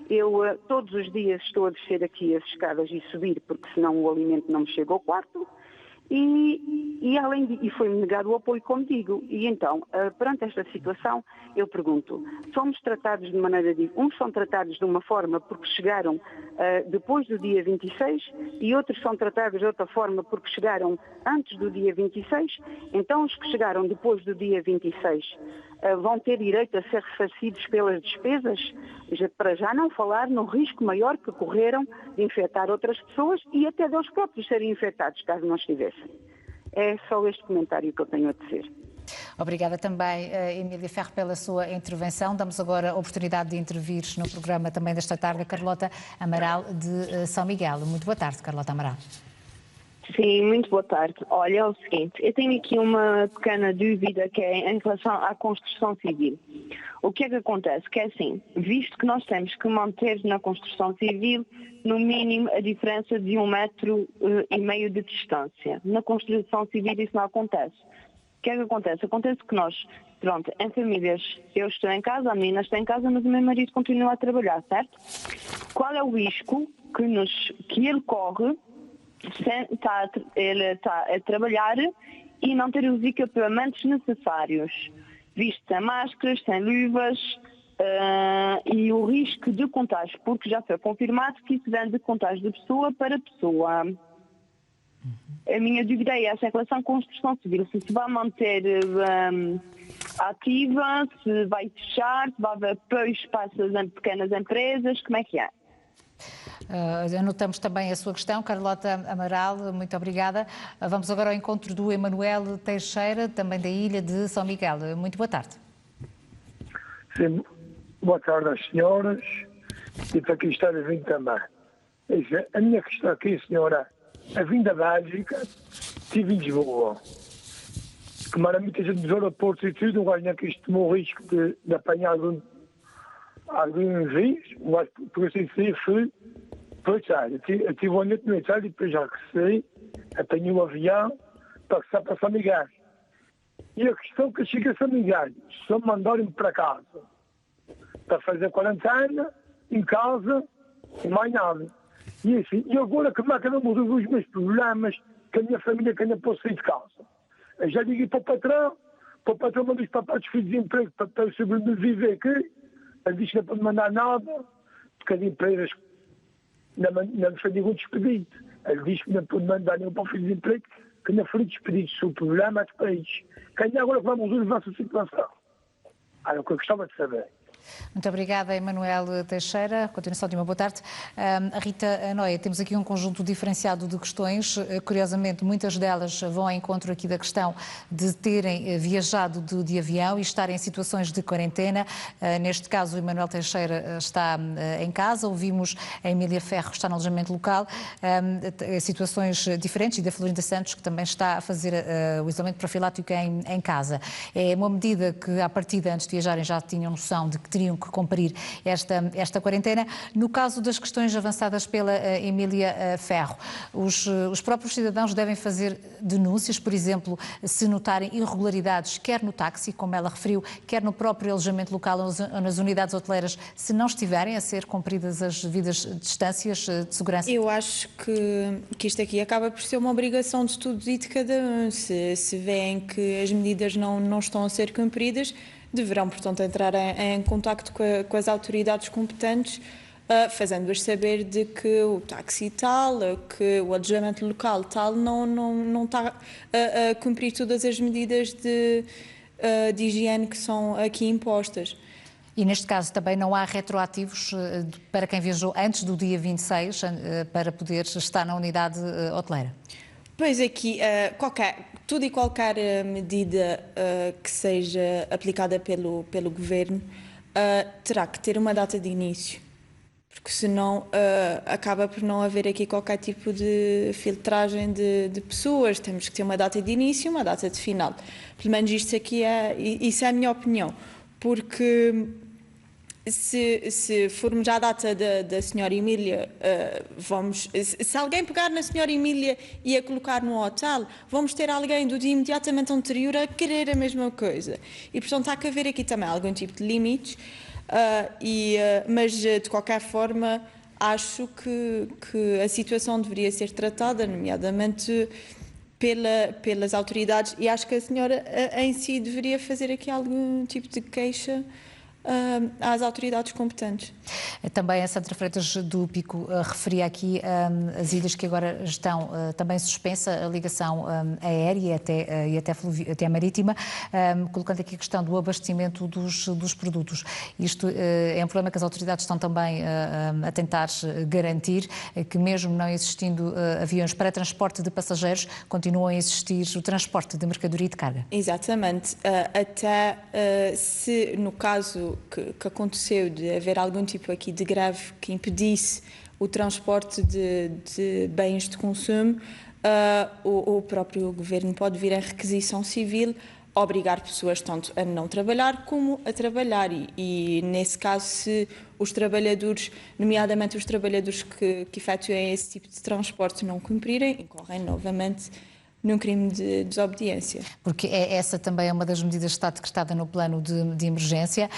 Eu todos os dias estou a descer aqui as escadas e subir, porque senão o alimento não me chega ao quarto. E além e foi-me negado o apoio, como digo. E então, perante esta situação, eu pergunto, somos tratados de maneira diferente. Uns são tratados de uma forma porque chegaram depois do dia 26 e outros são tratados de outra forma porque chegaram antes do dia 26. Então, os que chegaram depois do dia 26 vão ter direito a ser ressarcidos pelas despesas, para já não falar no risco maior que correram de infectar outras pessoas e até deles próprios serem infectados, caso não estivessem. É só este comentário que eu tenho a dizer. Obrigada também, Emília Ferro, pela sua intervenção. Damos agora a oportunidade de intervir no programa também desta tarde a Carlota Amaral de São Miguel. Muito boa tarde, Carlota Amaral. Sim, muito boa tarde. Olha, é o seguinte, eu tenho aqui uma pequena dúvida que é em relação à construção civil. O que é que acontece? Que é assim, visto que nós temos que manter na construção civil, no mínimo, a diferença de 1,5 metros de distância. Na construção civil isso não acontece. O que é que acontece? Acontece que nós, pronto, em famílias, eu estou em casa, a menina está em casa, mas o meu marido continua a trabalhar, certo? Qual é o risco que ele corre? Ele está a trabalhar e não ter os equipamentos necessários, visto sem máscaras, sem luvas e o risco de contágio, porque já foi confirmado que isso vem de contágio de pessoa para pessoa. A minha dúvida é essa em relação à construção civil, se vai manter ativa, se vai fechar, se vai haver apoios para essas pequenas empresas, como é que é? Anotamos também a sua questão, Carlota Amaral, muito obrigada. Vamos agora ao encontro do Emanuel Teixeira, também da ilha de São Miguel. Muito boa tarde. Sim, boa tarde às senhoras e para quem está a vir também. A minha questão aqui, senhora, a vinda básica, estive em Lisboa. Que muita gente dos aeroportos e tudo, o gajo que isto tomou o risco de apanhar algum vírus, mas por assim dizer, eu tive uma noite no Itália e depois já regressei, apanhei um avião para passar para São Miguel. E a questão que eu chego a São Miguel, só mandaram-me para casa, para fazer quarentena, em casa, e mais nada. E assim, e agora como é que eu não resolvo os meus problemas, que a minha família que ainda posso sair de casa? Eu já liguei para o patrão me disse para os filhos de emprego, para eu sobreviver aqui. Ele disse que não pode mandar nada, porque as empresas não me fazem nenhum despedido. Ele disse que não pode mandar nenhum para o filho de emprego, que não foi despedido. Se o problema é do país. Quem agora que vamos resolver essa situação? Era o que eu gostava de saber. Muito obrigada, Emanuel Teixeira. Continuação de uma boa tarde. A Rita Noia, temos aqui um conjunto diferenciado de questões. Curiosamente, muitas delas vão ao encontro aqui da questão de terem viajado de avião e estarem em situações de quarentena. Neste caso, o Emanuel Teixeira está em casa. Ouvimos a Emília Ferro, que está no alojamento local. Situações diferentes, e da Florinda Santos, que também está a fazer o isolamento profilático em casa. É uma medida que, à partida, antes de viajarem, já tinham noção de que teriam que cumprir esta quarentena. No caso das questões avançadas pela Emília Ferro, os próprios cidadãos devem fazer denúncias, por exemplo, se notarem irregularidades, quer no táxi, como ela referiu, quer no próprio alojamento local ou nas unidades hoteleiras, se não estiverem a ser cumpridas as devidas distâncias de segurança? Eu acho que isto aqui acaba por ser uma obrigação de todos e de cada um. Se veem que as medidas não estão a ser cumpridas, deverão, portanto, entrar em contacto com as autoridades competentes, fazendo-as saber de que o táxi tal, que o alojamento local tal não está a cumprir todas as medidas de higiene que são aqui impostas. E neste caso também não há retroativos para quem viajou antes do dia 26 para poder estar na unidade hoteleira? Pois aqui, tudo e qualquer medida que seja aplicada pelo governo terá que ter uma data de início, porque senão acaba por não haver aqui qualquer tipo de filtragem de pessoas. Temos que ter uma data de início e uma data de final. Pelo menos isto aqui isso é a minha opinião, porque se formos à data da senhora Emília, se alguém pegar na senhora Emília e a colocar no hotel, vamos ter alguém do dia imediatamente anterior a querer a mesma coisa. E, portanto, há que haver aqui também algum tipo de limites, mas, de qualquer forma, acho que a situação deveria ser tratada, nomeadamente pelas autoridades, e acho que a senhora em si deveria fazer aqui algum tipo de queixa às autoridades competentes. Também a Sandra Freitas do Pico referia aqui as ilhas que agora estão também suspensa a ligação aérea e até marítima, colocando aqui a questão do abastecimento dos produtos. Isto é um problema que as autoridades estão também a tentar garantir, que mesmo não existindo aviões para transporte de passageiros, continuam a existir o transporte de mercadoria e de carga. Exatamente. Até se no caso que aconteceu de haver algum tipo aqui de greve que impedisse o transporte de bens de consumo, o próprio governo pode vir a requisição civil, obrigar pessoas tanto a não trabalhar como a trabalhar. E nesse caso, se os trabalhadores, nomeadamente os trabalhadores que efetuem esse tipo de transporte, não cumprirem, incorrem novamente num crime de desobediência. Porque essa também é uma das medidas que está decretada no plano de emergência.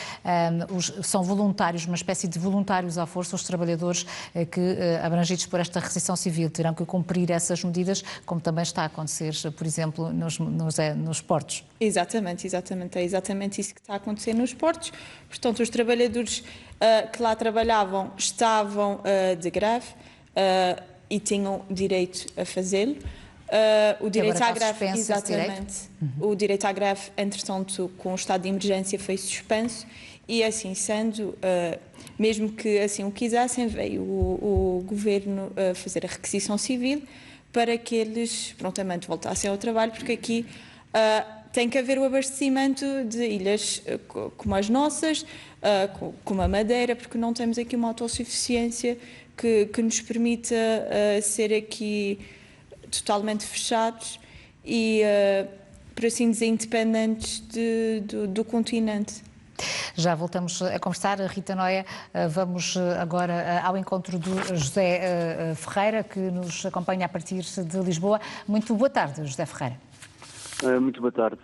São voluntários, uma espécie de voluntários à força, os trabalhadores que, abrangidos por esta requisição civil, terão que cumprir essas medidas, como também está a acontecer, por exemplo, nos portos. Exatamente. É exatamente isso que está a acontecer nos portos. Portanto, os trabalhadores que lá trabalhavam estavam de greve e tinham direito a fazê-lo. O direito à greve, exatamente. O direito à greve, entretanto, com o estado de emergência foi suspenso e, assim sendo, mesmo que assim o quisessem, veio o governo fazer a requisição civil para que eles prontamente voltassem ao trabalho, porque aqui tem que haver o abastecimento de ilhas como as nossas, como a Madeira, porque não temos aqui uma autossuficiência que nos permita ser aqui totalmente fechados e, por assim dizer, independentes do continente. Já voltamos a conversar. Rita Noia, vamos agora ao encontro do José Ferreira, que nos acompanha a partir de Lisboa. Muito boa tarde, José Ferreira. Muito boa tarde.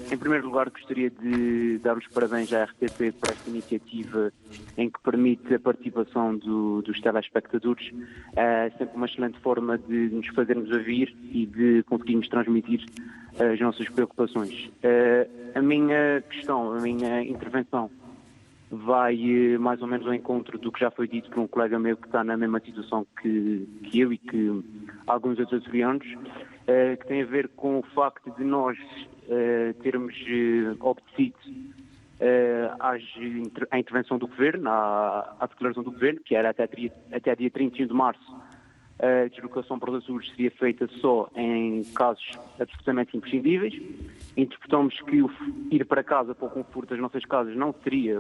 Em primeiro lugar, gostaria de dar os parabéns à RTP por esta iniciativa em que permite a participação dos telespectadores. É sempre uma excelente forma de nos fazermos ouvir e de conseguirmos transmitir as nossas preocupações. A minha questão, a minha intervenção vai mais ou menos ao encontro do que já foi dito por um colega meu que está na mesma situação que eu e que alguns outros açorianos, que tem a ver com o facto de nós termos obedecido à intervenção do Governo, à declaração do Governo, que era até dia 31 de março, a deslocação para os Açores seria feita só em casos absolutamente imprescindíveis. Interpretamos que ir para casa, para o conforto das nossas casas, não seria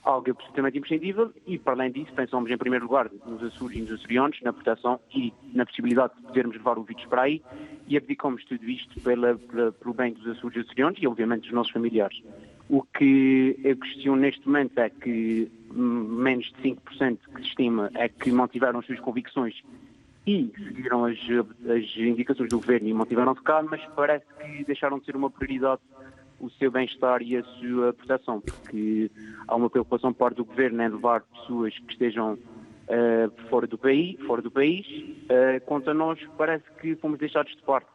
algo absolutamente imprescindível e, para além disso, pensamos em primeiro lugar nos Açores e nos açorianos, na proteção e na possibilidade de podermos levar o vírus para aí, e abdicamos tudo isto pelo bem dos Açores e açorianos e, obviamente, dos nossos familiares. O que eu questiono neste momento é que menos de 5% que se estima é que mantiveram as suas convicções e seguiram as indicações do Governo e mantiveram-se cá, mas parece que deixaram de ser uma prioridade o seu bem-estar e a sua proteção, porque há uma preocupação por parte do Governo em levar pessoas que estejam fora do país. Quanto a nós, parece que fomos deixados de parte,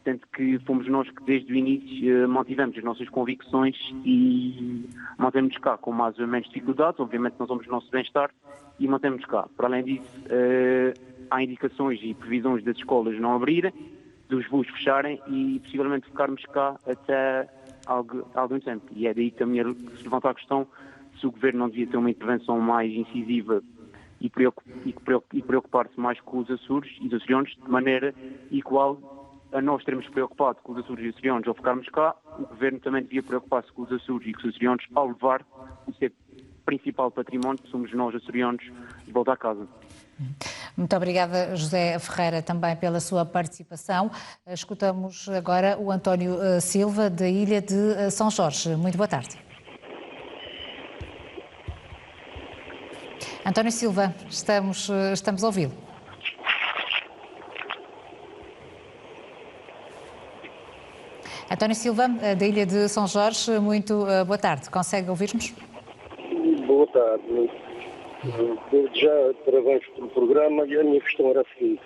tanto que fomos nós que desde o início mantivemos as nossas convicções e mantemos cá com mais ou menos dificuldades. Obviamente não somos o nosso bem-estar e mantemos cá. Para além disso, há indicações e previsões das escolas não abrirem, dos voos fecharem e possivelmente ficarmos cá até algum tempo. E é daí que se levanta a questão se o Governo não devia ter uma intervenção mais incisiva e preocupar-se mais com os Açores e os açorianos de maneira igual a nós termos preocupado com os Açores e os açorianos ao ficarmos cá. O Governo também devia preocupar-se com os Açores e com os açorianos ao levar o seu principal património, que somos nós açorianos, de volta a casa. Muito obrigada, José Ferreira, também pela sua participação. Escutamos agora o António Silva, da ilha de São Jorge. Muito boa tarde. António Silva, estamos a ouvi-lo. António Silva, da ilha de São Jorge, muito boa tarde. Consegue ouvir-nos? Boa tarde. Desde já, parabéns pelo programa e a minha questão era a seguinte.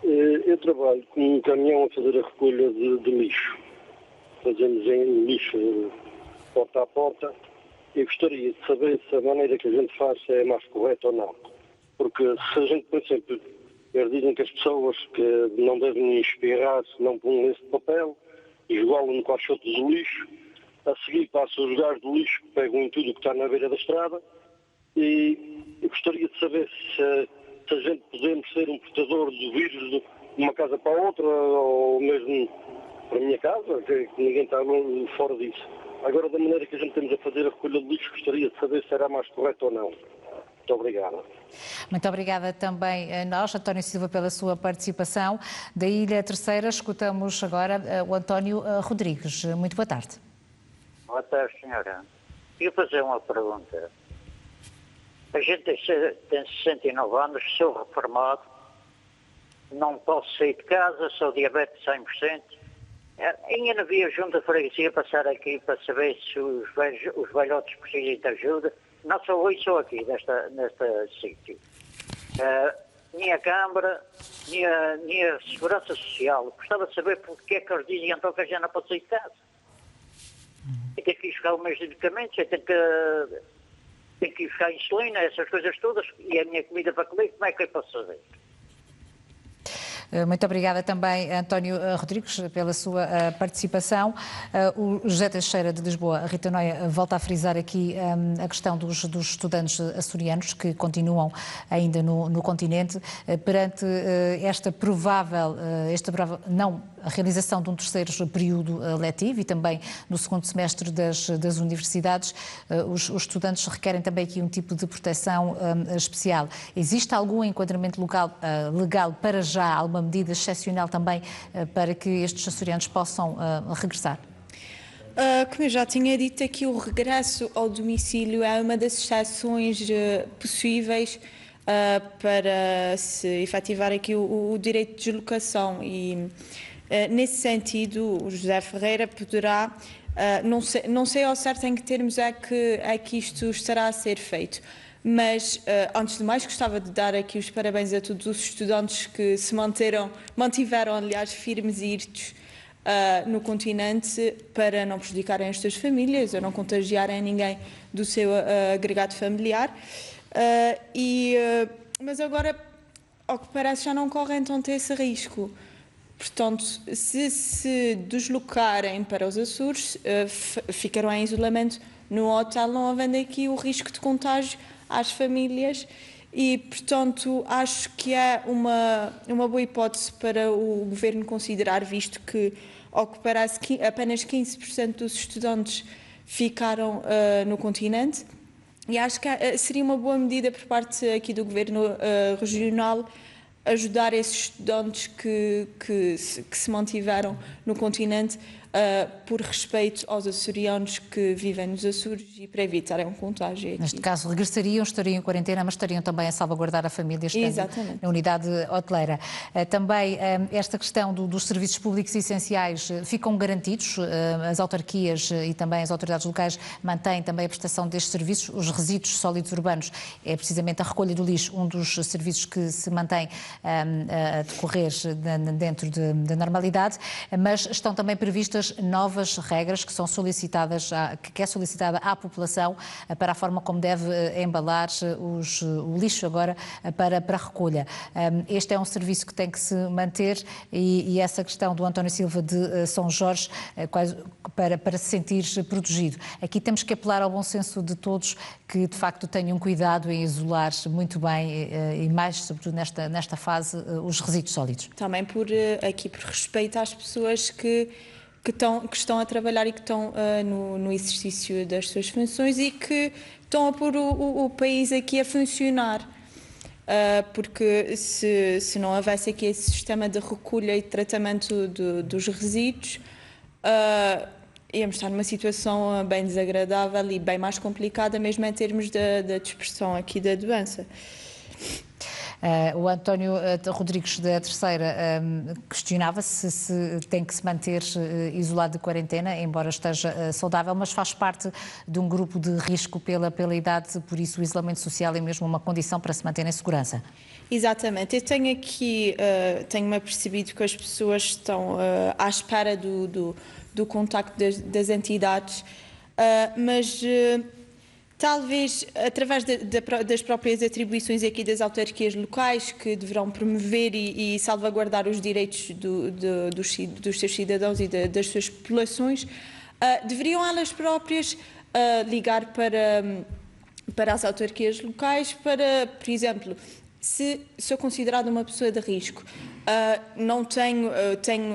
Eu trabalho com um caminhão a fazer a recolha de lixo. Fazemos em lixo porta a porta. Eu gostaria de saber se a maneira que a gente faz é mais correta ou não. Porque se a gente, por exemplo, eles dizem que as pessoas que não devem espirrar se não põem esse papel e jogá-lo no caixote do lixo, a seguir passam os gajos do lixo que pegam em tudo que está na beira da estrada. E eu gostaria de saber se a gente podemos ser um portador do vírus de uma casa para a outra, ou mesmo para a minha casa, que ninguém está fora disso. Agora, da maneira que a gente temos a fazer a recolha de lixo, gostaria de saber se será mais correto ou não. Muito obrigado. Muito obrigada também a nós, António Silva, pela sua participação. Da Ilha Terceira, escutamos agora o António Rodrigues. Muito boa tarde. Boa tarde, senhora. Queria fazer uma pergunta. A gente tem 69 anos, sou reformado, não posso sair de casa, sou diabético 100%. Ainda não vi a Junta de Freguesia passar aqui para saber se os velhotes precisam de ajuda. Não sou eu, sou aqui, neste sítio. Nem a Câmara, nem a Segurança Social. Gostava de saber porque é que eles dizem então que a gente não pode sair de casa. Eu tenho que ir buscar os meus medicamentos, eu tenho que ir buscar insulina, essas coisas todas, e a minha comida para comer, como é que eu posso fazer? Muito obrigada também, António Rodrigues, pela sua participação. O José Teixeira de Lisboa, a Rita Noia, volta a frisar aqui a questão dos estudantes açorianos que continuam ainda no continente, perante esta provável, a realização de um terceiro período letivo e também no segundo semestre das universidades. Os estudantes requerem também aqui um tipo de proteção especial. Existe algum enquadramento legal para já, alguma medida excepcional também para que estes açorianos possam regressar? Como eu já tinha dito aqui, o regresso ao domicílio é uma das exceções possíveis para se efetivar aqui o direito de deslocação e nesse sentido o José Ferreira poderá, não sei ao certo em que termos é que isto estará a ser feito. Mas, antes de mais, gostava de dar aqui os parabéns a todos os estudantes que se mantiveram, aliás, firmes e irtos no continente para não prejudicarem as suas famílias ou não contagiarem ninguém do seu agregado familiar. Mas agora, ao que parece, já não correm tanto esse risco. Portanto, se deslocarem para os Açores, ficarão em isolamento no hotel, não havendo aqui o risco de contágio às famílias e, portanto, acho que é uma boa hipótese para o Governo considerar, visto que, ao que parece, apenas 15% dos estudantes ficaram no continente e acho que seria uma boa medida por parte aqui do Governo regional ajudar esses estudantes que se mantiveram no continente por respeito aos açorianos que vivem nos Açores e para evitarem um contágio aqui. Neste caso, regressariam, estariam em quarentena, mas estariam também a salvaguardar a família estando na unidade hoteleira. Também esta questão dos serviços públicos essenciais ficam garantidos, as autarquias e também as autoridades locais mantêm também a prestação destes serviços. Os resíduos sólidos urbanos é precisamente a recolha do lixo, um dos serviços que se mantém a decorrer dentro da normalidade, mas estão também previstas novas regras que são solicitadas, que é solicitada à população para a forma como deve embalar o lixo agora para recolha. Este é um serviço que tem que se manter e essa questão do António Silva de São Jorge para se sentir protegido. Aqui temos que apelar ao bom senso de todos que de facto tenham cuidado em isolar muito bem e mais sobretudo nesta fase os resíduos sólidos. Também por respeito às pessoas que estão a trabalhar e que estão no exercício das suas funções e que estão a pôr o país aqui a funcionar. Porque se não houvesse aqui esse sistema de recolha e tratamento dos resíduos, íamos estar numa situação bem desagradável e bem mais complicada, mesmo em termos da dispersão aqui da doença. O António Rodrigues da Terceira questionava se tem que se manter isolado de quarentena, embora esteja saudável, mas faz parte de um grupo de risco pela idade, por isso o isolamento social é mesmo uma condição para se manter em segurança. Exatamente. Eu tenho aqui, tenho-me apercebido que as pessoas estão à espera do contacto das entidades, mas talvez através das próprias atribuições aqui das autarquias locais, que deverão promover e salvaguardar os direitos dos seus cidadãos e das suas populações, deveriam elas próprias ligar para as autarquias locais para, por exemplo, se sou considerada uma pessoa de risco, não tenho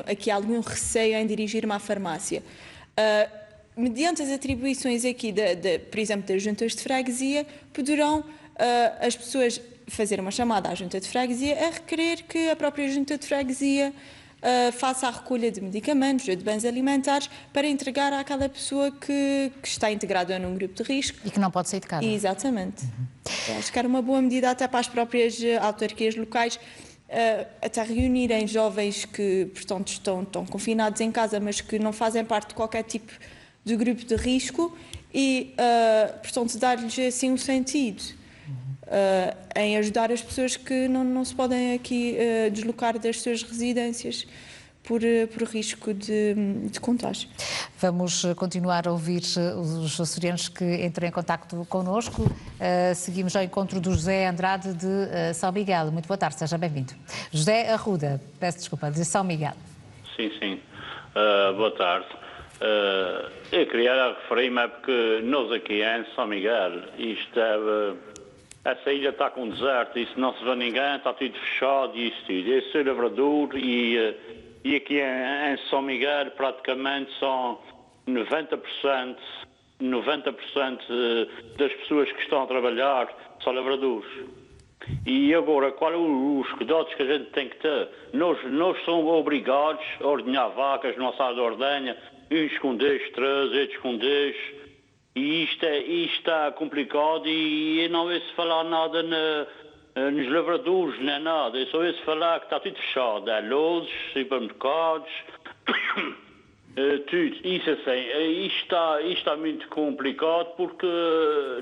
aqui algum receio em dirigir-me à farmácia. Mediante as atribuições aqui, por exemplo, das juntas de freguesia, poderão as pessoas fazer uma chamada à junta de freguesia a requerer que a própria junta de freguesia faça a recolha de medicamentos ou de bens alimentares para entregar àquela pessoa que está integrada num grupo de risco. E que não pode sair de casa. Exatamente. Acho que era uma boa medida até para as próprias autarquias locais, até reunirem jovens que, portanto, estão confinados em casa, mas que não fazem parte de qualquer tipo de grupo de risco e, portanto, dar-lhes assim um sentido em ajudar as pessoas que não se podem aqui deslocar das suas residências por risco de contágio. Vamos continuar a ouvir os açorianos que entram em contacto connosco. Seguimos ao encontro do José Andrade de São Miguel. Muito boa tarde, seja bem-vindo. José Arruda, peço desculpa, de São Miguel. Sim. Boa tarde. Eu queria referir-me porque nós aqui em São Miguel, essa ilha está com deserto, e se não se vê ninguém, está tudo fechado e isso tudo. Eu sou lavrador e aqui em São Miguel praticamente são 90% das pessoas que estão a trabalhar são lavradores. E agora, qual é os cuidados que a gente tem que ter? Nós somos obrigados a ordenhar vacas na nossa ordenha, uns com 2, 3, outros com 2. E isto está complicado e não ouço falar nada nos lavradores, nem nada. Eu só ouço falar que está tudo fechado. Há lojas, supermercados, tudo. Isso assim, isto está muito complicado porque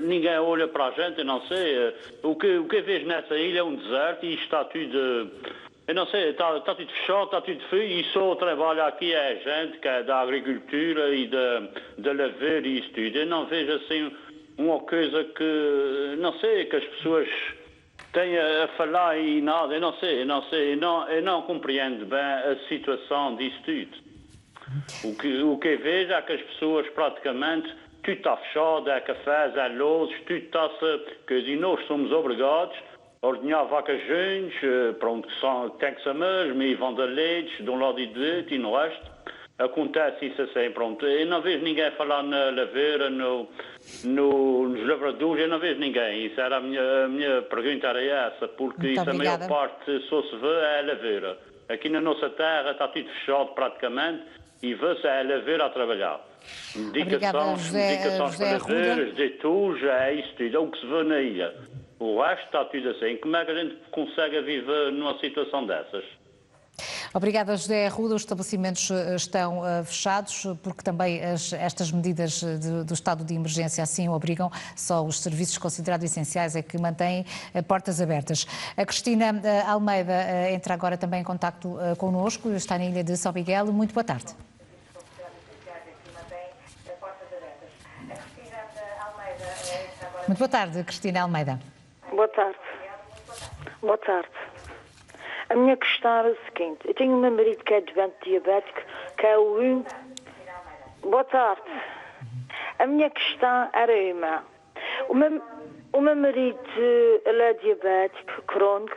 ninguém olha para a gente. Eu não sei. O que eu vejo nessa ilha é um deserto e isto está tudo... Eu não sei, está tudo fechado, está tudo feio e só trabalha aqui a gente que é da agricultura e da lavoura e isso tudo. Eu não vejo assim uma coisa que, não sei, que as pessoas têm a falar e nada. Eu não sei, eu não compreendo bem a situação disso tudo. O que eu vejo é que as pessoas praticamente, tudo está fechado, há cafés, há lojas, tudo está-se... E nós somos obrigados ordenhar vacas juntos, pronto, tem que ser mesmo, e vender leite de um lado e do outro, e no resto. Acontece isso assim, pronto. Eu não vejo ninguém falar na lavoura, nos lavradores, eu não vejo ninguém. Isso era a minha pergunta, era essa, porque muito isso obrigada. A maior parte só se vê é a lavoura. Aqui na nossa terra está tudo fechado praticamente, e vê-se a lavoura a trabalhar. Medicações para lavouras, de tudo, é isso tudo, é o que se vê na ilha. O resto está tudo assim. Como é que a gente consegue viver numa situação dessas? Obrigada, José Arruda. Os estabelecimentos estão fechados porque também estas medidas do estado de emergência assim o obrigam. Só os serviços considerados essenciais é que mantêm portas abertas. A Cristina Almeida entra agora também em contacto connosco. Está na ilha de São Miguel. Muito boa tarde. Muito boa tarde, Cristina Almeida. Boa tarde. Boa tarde. A minha questão era o seguinte. Eu tenho um meu marido que é doente diabético, que é o 1. Boa tarde. A minha questão era uma. O meu marido, ele é diabético, crónico,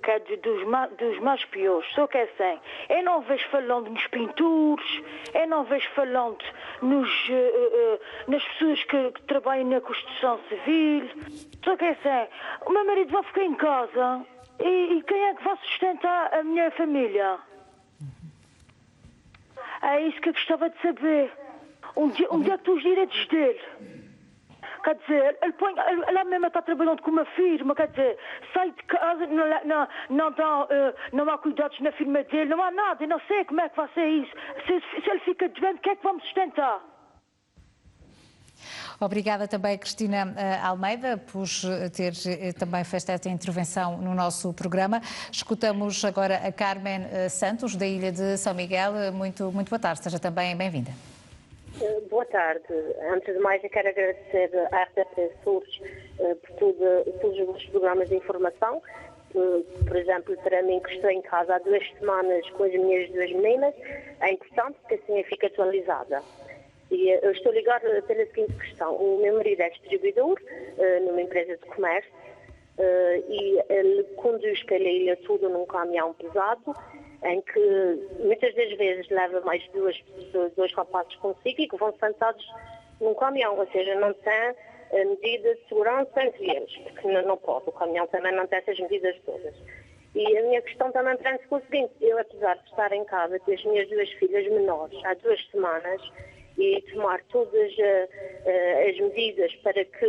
que é dos mais piores. Só que é assim. Eu não vejo falando nos pintores, eu não vejo falando nas pessoas que trabalham na construção civil. Só que é assim. O meu marido vai ficar em casa e quem é que vai sustentar a minha família? É isso que eu gostava de saber. Onde é que estão os direitos dele? quer dizer, ela mesma está trabalhando com uma firma, quer dizer, sai de casa, não há cuidados na firma dele, não há nada, eu não sei como é que vai ser isso. Se ele fica doente, o que é que vamos sustentar? Obrigada também, Cristina Almeida, por ter também feito esta intervenção no nosso programa. Escutamos agora a Carmen Santos, da Ilha de São Miguel. Muito boa tarde, seja também bem-vinda. Boa tarde. Antes de mais, eu quero agradecer à RTP SURS por todos os programas de informação. Por exemplo, para mim, que estou em casa há 2 semanas com as minhas 2 meninas, é importante porque assim eu fico atualizada. E eu estou ligada pela seguinte questão. O meu marido é distribuidor numa empresa de comércio e ele conduz pela ilha tudo num caminhão pesado, em que muitas das vezes leva mais dois rapazes consigo e que vão sentados num caminhão, ou seja, não tem medidas de segurança entre eles, porque não pode, o caminhão também não tem essas medidas todas. E a minha questão também prende-se com o seguinte: eu, apesar de estar em casa com as minhas 2 filhas menores há 2 semanas, e tomar todas as medidas para que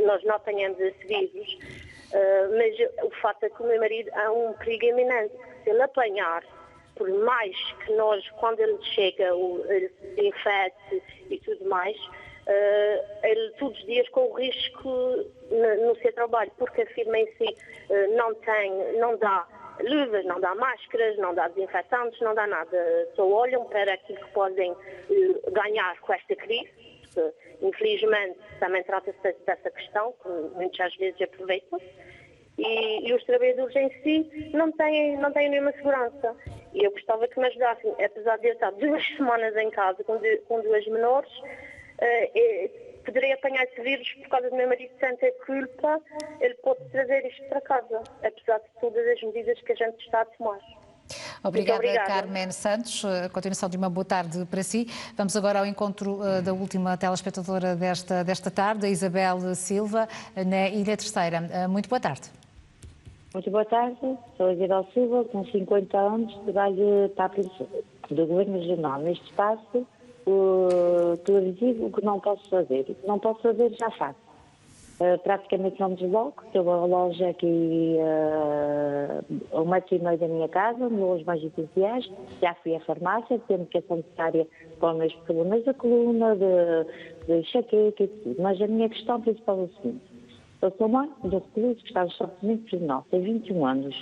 nós não tenhamos esse vírus, mas o facto é que o meu marido há um perigo iminente. Se ele apanhar, por mais que nós, quando ele chega, ele se infecte e tudo mais, ele todos os dias com o risco no seu trabalho, porque a firma em si não dá luvas, não dá máscaras, não dá desinfetantes, não dá nada. Só olham para aquilo que podem ganhar com esta crise, porque infelizmente também trata-se dessa questão, que muitas vezes aproveitam-se, e os trabalhadores em si não têm nenhuma segurança. E eu gostava que me ajudassem, apesar de eu estar 2 semanas em casa com 2 menores, poderei apanhar esse vírus por causa do meu marido sente culpa, ele pode trazer isto para casa, apesar de todas as medidas que a gente está a tomar. Obrigada, Carmen Santos. A continuação de uma boa tarde para si. Vamos agora ao encontro da última telespectadora desta tarde, a Isabel Silva, na Ilha Terceira. Muito boa tarde. Muito boa tarde, sou a Isabel Silva, com 50 anos, trabalho para a do Governo Regional. Neste espaço, estou a dizer o que não posso fazer. O que não posso fazer já faço. Praticamente não me desloco, tenho uma loja aqui a 1,5 metro da minha casa, nos mais essenciais. Já fui à farmácia, tenho medicação necessária para os meus problemas da coluna, de enxaqueca e tudo. Mas a minha questão principal é o seguinte: eu sou mãe do recluso que está nos Estados Unidos prisional, tem 21 anos.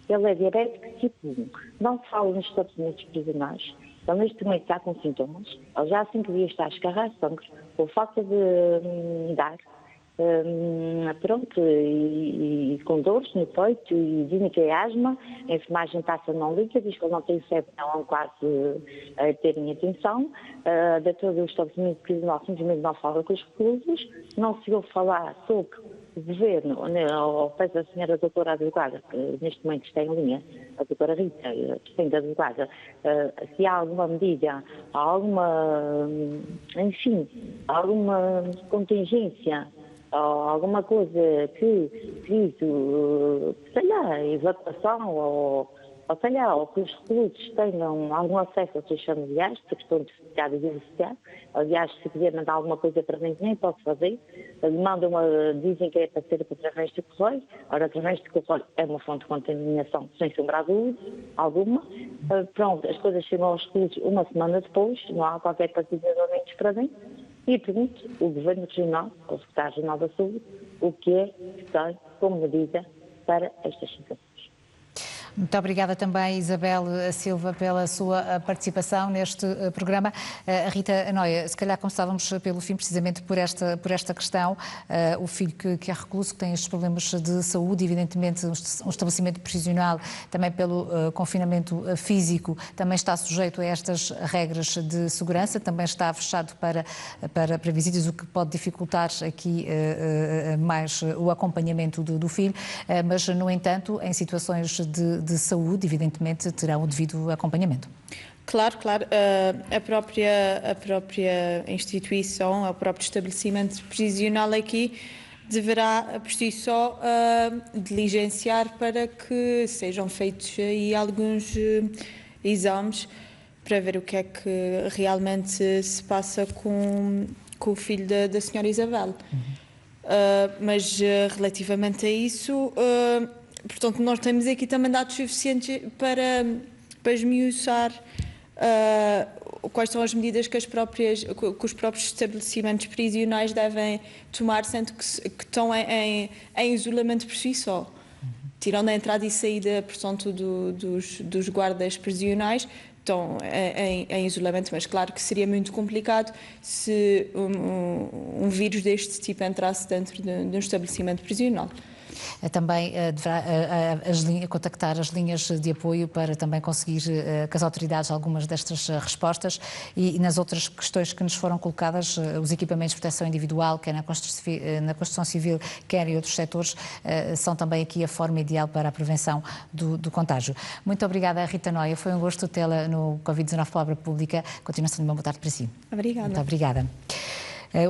Ele é diabético tipo 1. Não falo nos Estados Unidos prisionais. Ele neste momento está com sintomas. Ele já há 5 dias está a escarrar sangue por falta de dar. Pronto, e com dores no peito, e dizem que é asma. A enfermagem passa não liga, diz que ele não tem febre, não quase a terem atenção. Da todo o estabelecimento prisional simplesmente não fala com os reclusos, não se ouve falar sobre o governo, ou peço a senhora doutora advogada, que neste momento está em linha, a doutora Rita, assistente advogada, se há alguma medida, enfim, alguma contingência, ou alguma coisa que sei lá, evacuação, ou sei lá, ou que os reclusos tenham algum acesso aos seus familiares, porque estão necessitados de beneficiar. Aliás, se quiser mandar alguma coisa para mim, nem posso fazer. Dizem que é para ser através do correio. Ora, através do correio é uma fonte de contaminação, sem sombra de dúvida alguma. Pronto, as coisas chegam aos reclusos uma semana depois, não há qualquer partida de aumentos para dentro. E pergunto ao Governo Regional, ao Secretário Regional da Saúde, o que é que tem como medida para estas situações. Muito obrigada também, Isabel Silva, pela sua participação neste programa. Rita Noia, se calhar começávamos pelo fim, precisamente por esta questão. O filho que é recluso, que tem estes problemas de saúde, evidentemente um estabelecimento prisional, também pelo confinamento físico, também está sujeito a estas regras de segurança, também está fechado para visitas, o que pode dificultar aqui mais o acompanhamento do filho, mas, no entanto, em situações de saúde, evidentemente, terão o devido acompanhamento. Claro. A própria instituição, o próprio estabelecimento prisional aqui deverá, por si só, diligenciar para que sejam feitos aí alguns exames para ver o que é que realmente se passa com com o filho da senhora Isabel. Mas relativamente a isso, portanto, nós temos aqui também dados suficientes para esmiuçar quais são as medidas que os próprios estabelecimentos prisionais devem tomar, sendo que estão em isolamento por si só. Tirando a entrada e saída, portanto, dos guardas prisionais, estão em isolamento, mas claro que seria muito complicado se um vírus deste tipo entrasse dentro de um estabelecimento prisional. Também deverá contactar as linhas de apoio para também conseguir que as autoridades algumas destas respostas e nas outras questões que nos foram colocadas, os equipamentos de proteção individual, quer na construção civil, quer em outros setores, são também aqui a forma ideal para a prevenção do contágio. Muito obrigada, Rita Noia. Foi um gosto tê-la no Covid-19 Palavra Pública. Continuação de uma boa tarde para si. Obrigada. Muito obrigada.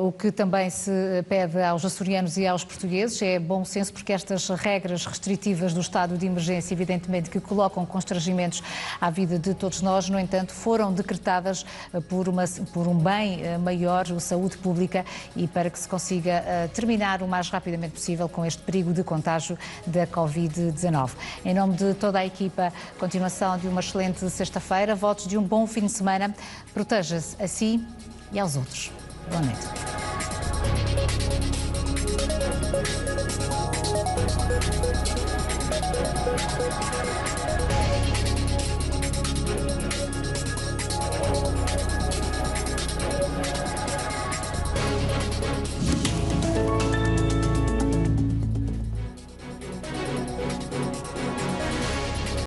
O que também se pede aos açorianos e aos portugueses é bom senso, porque estas regras restritivas do estado de emergência, evidentemente, que colocam constrangimentos à vida de todos nós, no entanto, foram decretadas por um bem maior, a saúde pública, e para que se consiga terminar o mais rapidamente possível com este perigo de contágio da Covid-19. Em nome de toda a equipa, continuação de uma excelente sexta-feira, votos de um bom fim de semana, proteja-se a si e aos outros. Boa noite.